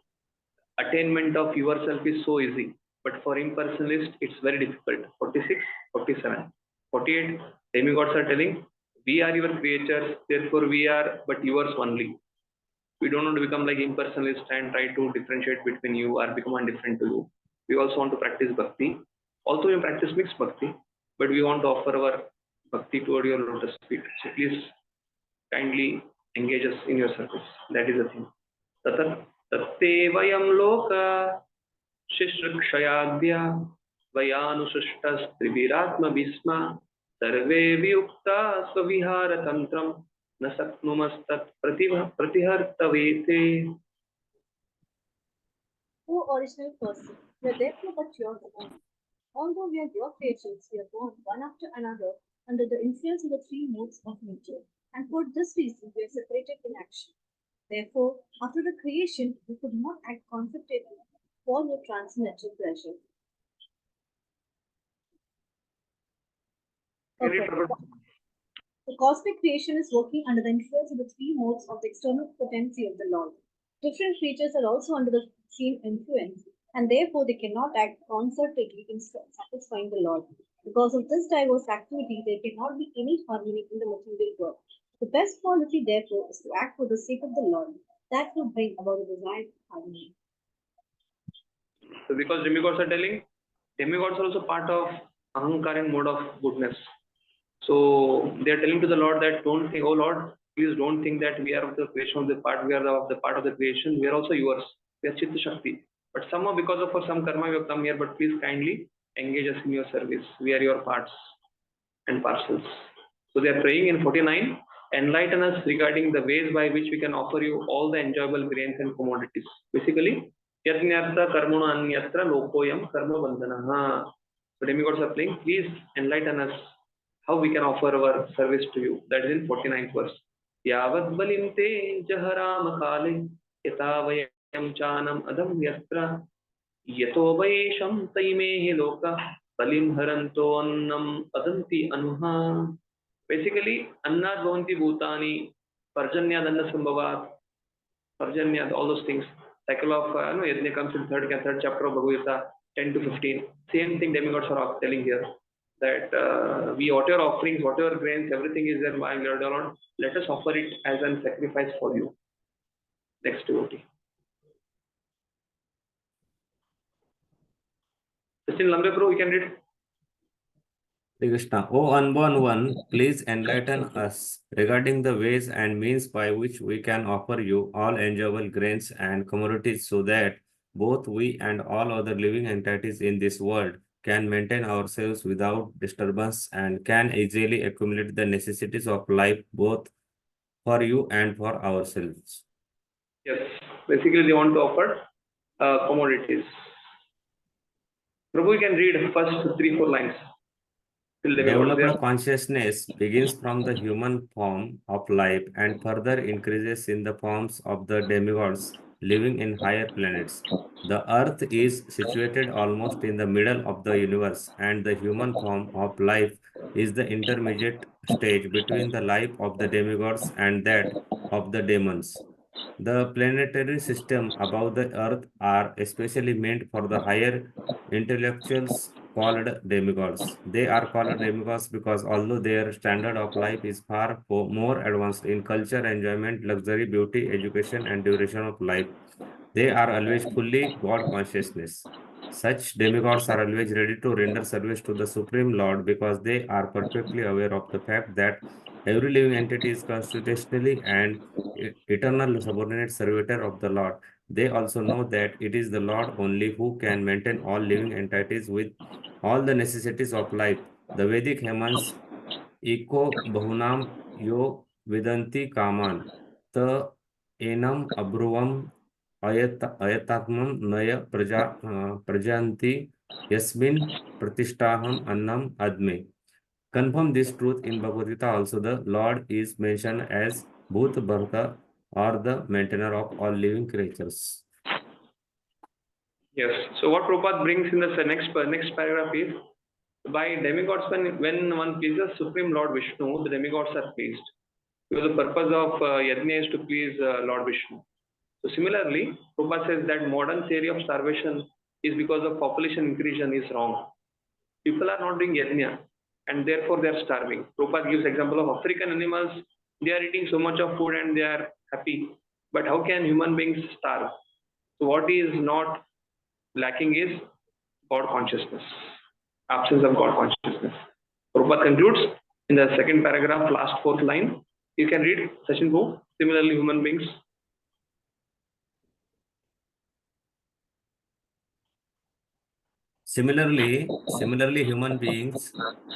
attainment of yourself is so easy. But for impersonalists, it's very difficult. 46, 47, 48. Demigods are telling, we are your creatures, therefore we are but yours only. We don't want to become like impersonalists and try to differentiate between you or become indifferent to you. We also want to practice bhakti. Also, we practice mixed bhakti, but we want to offer our bhakti toward your lotus feet. So please kindly engage us in your service. That is the thing. Tatte vayam loka shishrikshayadya vayanushishtas triviratma bisma sarve viyukta svavihara tantram nasaknumastat pratihartavete. O original person, we are therefore but yours own. Although we are your creatures, we are born one after another under the influence of the three modes of nature, and for this reason we are separated in action. Therefore, after the creation, we could not act concertedly for your transcendental pleasure. Okay. The cosmic creation is working under the influence of the three modes of the external potency of the Lord. Different creatures are also under the same influence, and therefore they cannot act concertedly in satisfying the Lord. Because of this diverse activity, there cannot be any harmony in the material world. The best policy, therefore, is to act for the sake of the Lord. That will bring about the desired harmony. So because demigods are telling, demigods are also part of ahankara mode of goodness. So they are telling to the Lord that don't think, oh Lord, please don't think that we are of the creation of the part, we are the part of the creation, we are also yours. We are Chitta Shakti. But somehow because of some karma we have come here, but please kindly engage us in your service. We are your parts and parcels. So they are praying in 49, enlighten us regarding the ways by which we can offer you all the enjoyable grains and commodities. Basically, yajnartha karmana anyatra lokoyam karma bandhanaha. So demigods are playing, please enlighten us how we can offer our service to you. That is in 49th verse. Yavat balim te jaharam khale yatavayam chanam adam yastra yato vaisham taimehi loka balim haranto annam adanti anuha. Basically, annat bhavanti bhutani, parjanyad anna sambhavat, parjanyad, all those things. Cycle of Yajna comes in third chapter of Bhagavad Gita, 10 to 15. Same thing demigods are telling here. That we whatever offerings, whatever grains, everything is there by Lord. Let us offer it as a sacrifice for you. Next devotee. Sachin Lambe Pro, you can read. Krishna, O unborn one, please enlighten us regarding the ways and means by which we can offer you all enjoyable grains and commodities so that both we and all other living entities in this world can maintain ourselves without disturbance and can easily accumulate the necessities of life both for you and for ourselves. Yes, basically they want to offer commodities. Prabhu, you can read first 3-4 lines. Developed consciousness begins from the human form of life and further increases in the forms of the demigods living in higher planets. The earth is situated almost in the middle of the universe, and the human form of life is the intermediate stage between the life of the demigods and that of the demons. The planetary system above the earth are especially meant for the higher intellectuals called demigods. They are called demigods because although their standard of life is far more advanced in culture, enjoyment, luxury, beauty, education, and duration of life, they are always fully God consciousness. Such demigods are always ready to render service to the Supreme Lord because they are perfectly aware of the fact that every living entity is constitutionally and eternal subordinate servitor of the Lord. They also know that it is the Lord only who can maintain all living entities with all the necessities of life. The Vedic hymns इको बहुनाम यो विदन्ति कामान त annum अब्रुवम अयतात्मम नय प्रजान्ति यस्मिन् प्रतिष्ठाहम अन्नम आद्मे. Confirm this truth in Bhagavad Gita also. The Lord is mentioned as Bhut Bharta, or the maintainer of all living creatures. Yes. So what Prabhupada brings in the next paragraph is, by demigods, when one pleases Supreme Lord Vishnu, the demigods are pleased. Because the purpose of yajna is to please Lord Vishnu. So similarly, Prabhupada says that modern theory of starvation is because of population increase is wrong. People are not doing yajna and therefore they are starving. Prabhupada gives example of African animals. They are eating so much of food and they are happy. But how can human beings starve? So what is not lacking is God consciousness, absence of God consciousness. Prabhupada concludes in the second paragraph, last fourth line. You can read Sachin Bhu. Similarly, human beings. Similarly, human beings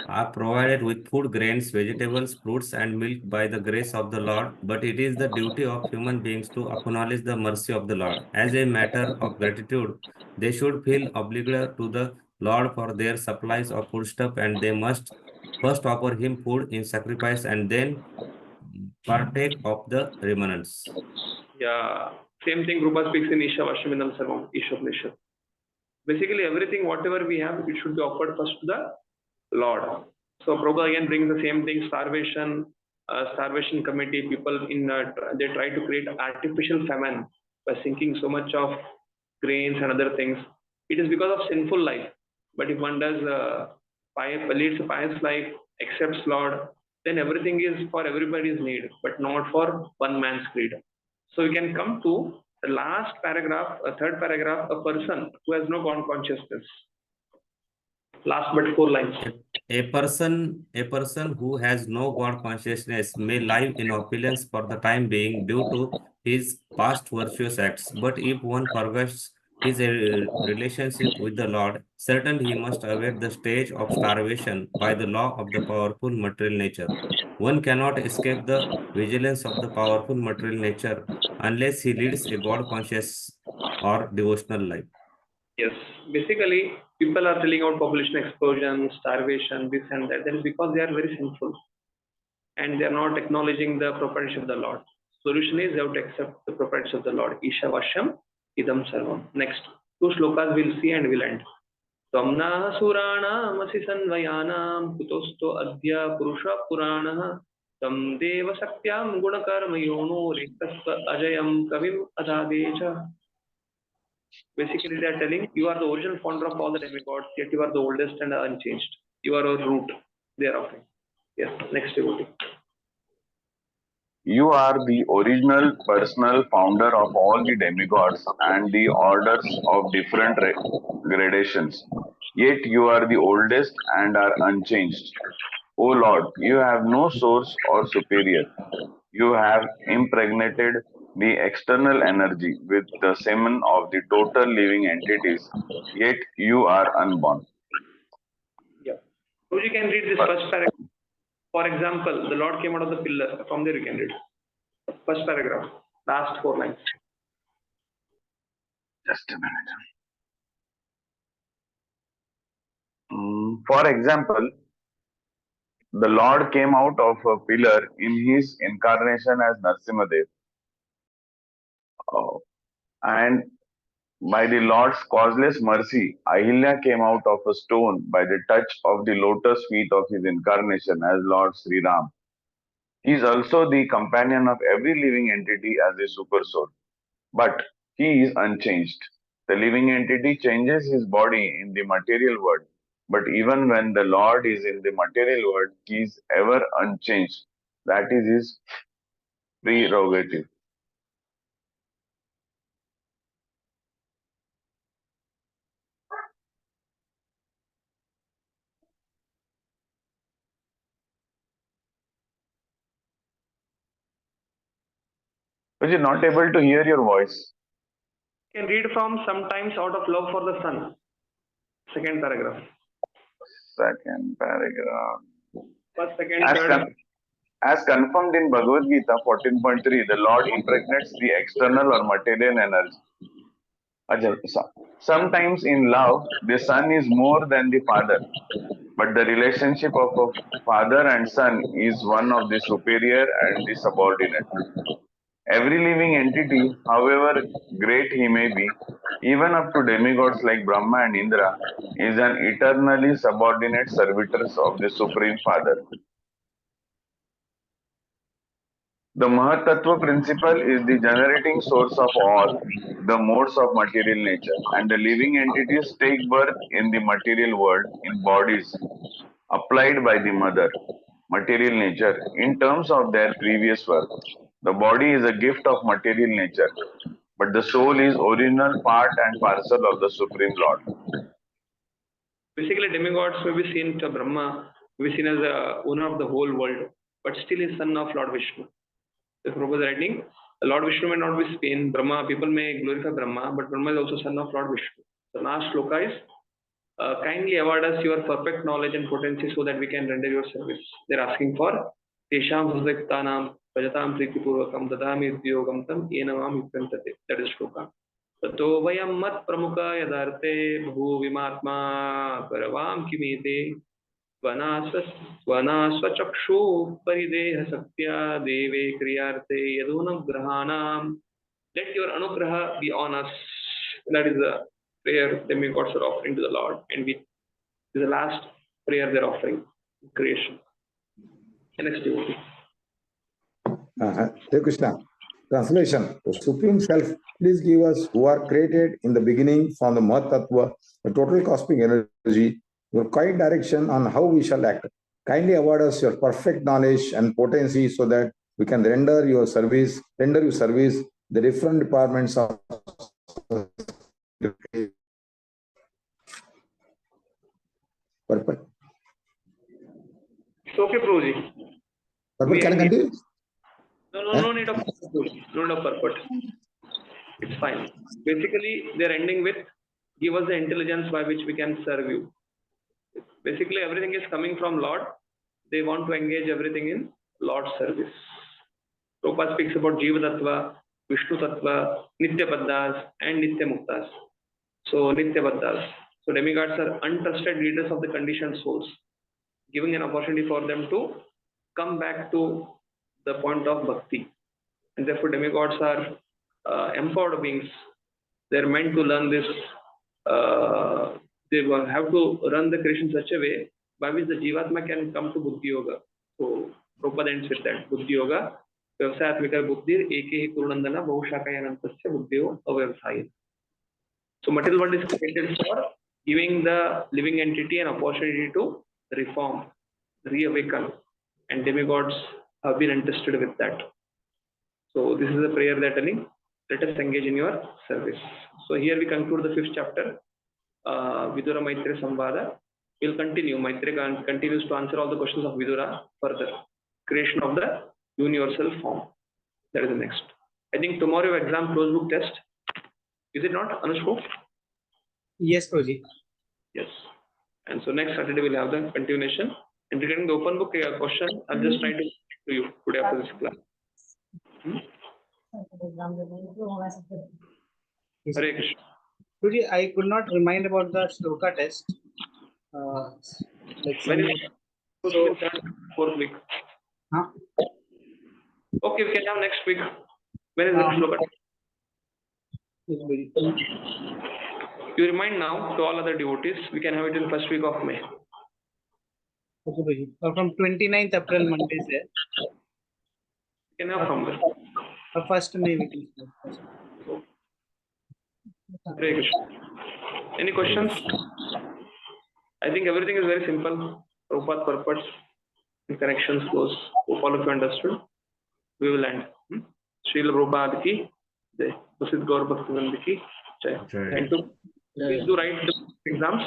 are provided with food, grains, vegetables, fruits, and milk by the grace of the Lord. But it is the duty of human beings to acknowledge the mercy of the Lord. As a matter of gratitude, they should feel obliged to the Lord for their supplies of foodstuff, and they must first offer him food in sacrifice and then partake of the remnants. Yeah, same thing Prabhupada speaks in Isha Vashyaminam Sarvam, Isha Upanishad. Basically, everything, whatever we have, it should be offered first to the Lord. So Prabhupada again brings the same thing, starvation committee, people they try to create artificial famine by sinking so much of grains and other things. It is because of sinful life. But if one does leads a pious life, accepts Lord, then everything is for everybody's need, but not for one man's greed. So we can come to the last paragraph, third paragraph, a person who has no God consciousness. Last but 4 lines. A person who has no God consciousness may live in opulence for the time being due to his past virtuous acts. But if one forgets his relationship with the Lord, certainly he must await the stage of starvation by the law of the powerful material nature. One cannot escape the vigilance of the powerful material nature unless he leads a God conscious or devotional life. Yes, basically, people are telling out population explosion, starvation, this and that. That is because they are very sinful and they are not acknowledging the proprietorship of the Lord. Solution is they have to accept the proprietorship of the Lord. Isha Vashyam Idam Sarvam. Next, 2 shlokas we'll see and we'll end. Tamna Surana Masisanvayanam Kutosto Adhya Purusha Purana Tam Deva Sakyam Gunakarma Yono Rektasva Ajayam Kavim Adadecha. Basically, they are telling you are the original founder of all the demigods, yet you are the oldest and unchanged. You are a root. They are offering. Yes, next devotee. You are the original personal founder of all the demigods and the orders of different gradations. Yet you are the oldest and are unchanged. O Lord, you have no source or superior. You have impregnated the external energy with the semen of the total living entities, yet you are unborn. Yeah. So you can read this first paragraph. For example, the Lord came out of the pillar. From there you can read. First paragraph, last 4 lines. Just a minute. For example, the Lord came out of a pillar in his incarnation as Narsimadev. And by the Lord's causeless mercy, Ahilya came out of a stone by the touch of the lotus feet of his incarnation as Lord Sri Ram. He is also the companion of every living entity as a super soul. But he is unchanged. The living entity changes his body in the material world. But even when the Lord is in the material world, he is ever unchanged. That is his prerogative. But you're not able to hear your voice. You can read from sometimes out of love for the sun. Second paragraph. Second paragraph. First, second, As, third. con- as confirmed in Bhagavad Gita 14.3, the Lord impregnates the external or material energy. Ajay, sometimes in love, the son is more than the father, but the relationship of a father and son is one of the superior and the subordinate. Every living entity, however great he may be, even up to demigods like Brahma and Indra, is an eternally subordinate servitors of the Supreme Father. The Mahatattva principle is the generating source of all the modes of material nature, and the living entities take birth in the material world in bodies applied by the mother, material nature, in terms of their previous work. The body is a gift of material nature, but the soul is original part and parcel of the Supreme Lord. Basically, demigods may be seen to Brahma, may be seen as the owner of the whole world, but still is son of Lord Vishnu. The Prabhupada is writing, Lord Vishnu may not be seen, Brahma, people may glorify Brahma, but Brahma is also son of Lord Vishnu. The last shloka is, kindly award us your perfect knowledge and potency so that we can render your service. They're asking for Tesham Husdektanam Pajatam Pritipurvakam Dadami Udyogam Tam Yenamam Yupantate. That is shloka. Tato Vayam Mat Pramuka Yadarte Bhu Vimatma Karavam Kimete Vanasvachakshu Parideha Satya Deve Kriyarte Yadunagrahanam. Let your anugraha be on us. That is the prayer demigods are offering to the Lord, and this is the last prayer they're offering, creation. And next devotee. Hare Krishna. Translation. The Supreme Self, please give us who are created in the beginning from the Mahatattva, the total cosmic energy, your guide direction on how we shall act. Kindly award us your perfect knowledge and potency so that we can render you service, the different departments of purpose. It's okay, Prabhuji. Purpose, can I continue? No need of purport. No need of purport. It's fine. Basically, they're ending with, give us the intelligence by which we can serve you. Basically, everything is coming from Lord. They want to engage everything in Lord's service. Prabhupada speaks about Jiva Tattva, Vishnu Tattva, Nitya Baddhas, and Nitya Muktas. So, Nitya Baddhas. So, demigods are untrusted leaders of the conditioned souls, giving an opportunity for them to come back to the point of bhakti. And therefore, demigods are empowered beings. They're meant to learn this. They have to run the creation such a way by which the Jivatma can come to Buddhi Yoga. So, Prabhupada ends with that. Buddhi Yoga, Vyavasayatmika Buddhir, Ekehi Kurunandana, Bahushakayanantasya Buddhiyo Avyavasaya. So, material world is created for giving the living entity an opportunity to reform, reawaken, and demigods have been entrusted with that. So, this is a prayer they're telling, let us engage in your service. So, here we conclude the 5th chapter. Vidura Maitreya Samvada. We'll continue. Maitreya continues to answer all the questions of Vidura further. Creation of the universal form. That is the next. I think tomorrow your exam closed book test. Is it not, Anushko? Yes, Prabhuji. Yes. And so next Saturday we'll have the continuation. And regarding the open book question, I'll just try to speak to you today after this class. Hare Krishna. Prabhuji, I could not remind about the shloka test. When is so, 4th week? Huh? Okay, we can have next week. When is the shloka? You remind now to all other devotees, we can have it in first week of May. Okay, Prabhuji. From 29th April, Monday, sir. We can have from there. 1st May we can start. Hare Krishna. Any questions? I think everything is very simple. Prabhupada purpose and connections close. Hope all of you understood. We will end. Srila Prabhupada ki jai. Prasid Gaur Bhaktivedanta ki jai. And to please do write the exams.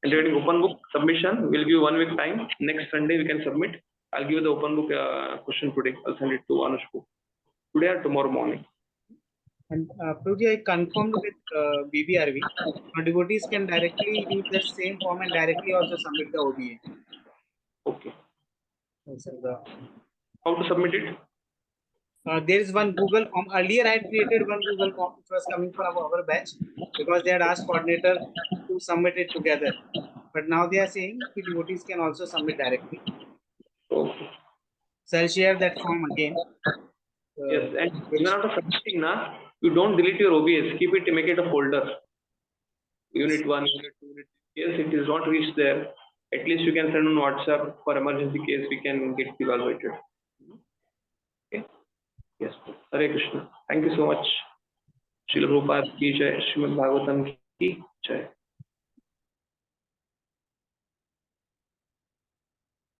And during open book submission, we'll give you 1 week time. Next Sunday we can submit. I'll give you the open book question today. I'll send it to Anushku. Today or tomorrow morning. And Prabhuji, I confirmed with BBRV. Devotees can directly use the same form and directly also submit the OBA. Okay. How to submit it? There is one Google form. Earlier, I had created one Google form which was coming from our batch because they had asked coordinator to submit it together. But now they are saying the devotees can also submit directly. Okay. So I'll share that form again. Yes, and even after submitting, you don't delete your OBS. Keep it, make it a folder. Unit 1, Unit 2, Unit 3. Yes, it is not reached there. At least you can send on WhatsApp for emergency case. We can get evaluated. Okay. Yes. Hare Krishna. Thank you so much. Srila Prabhupada ki jai. Srimad Bhagavatam ki jai.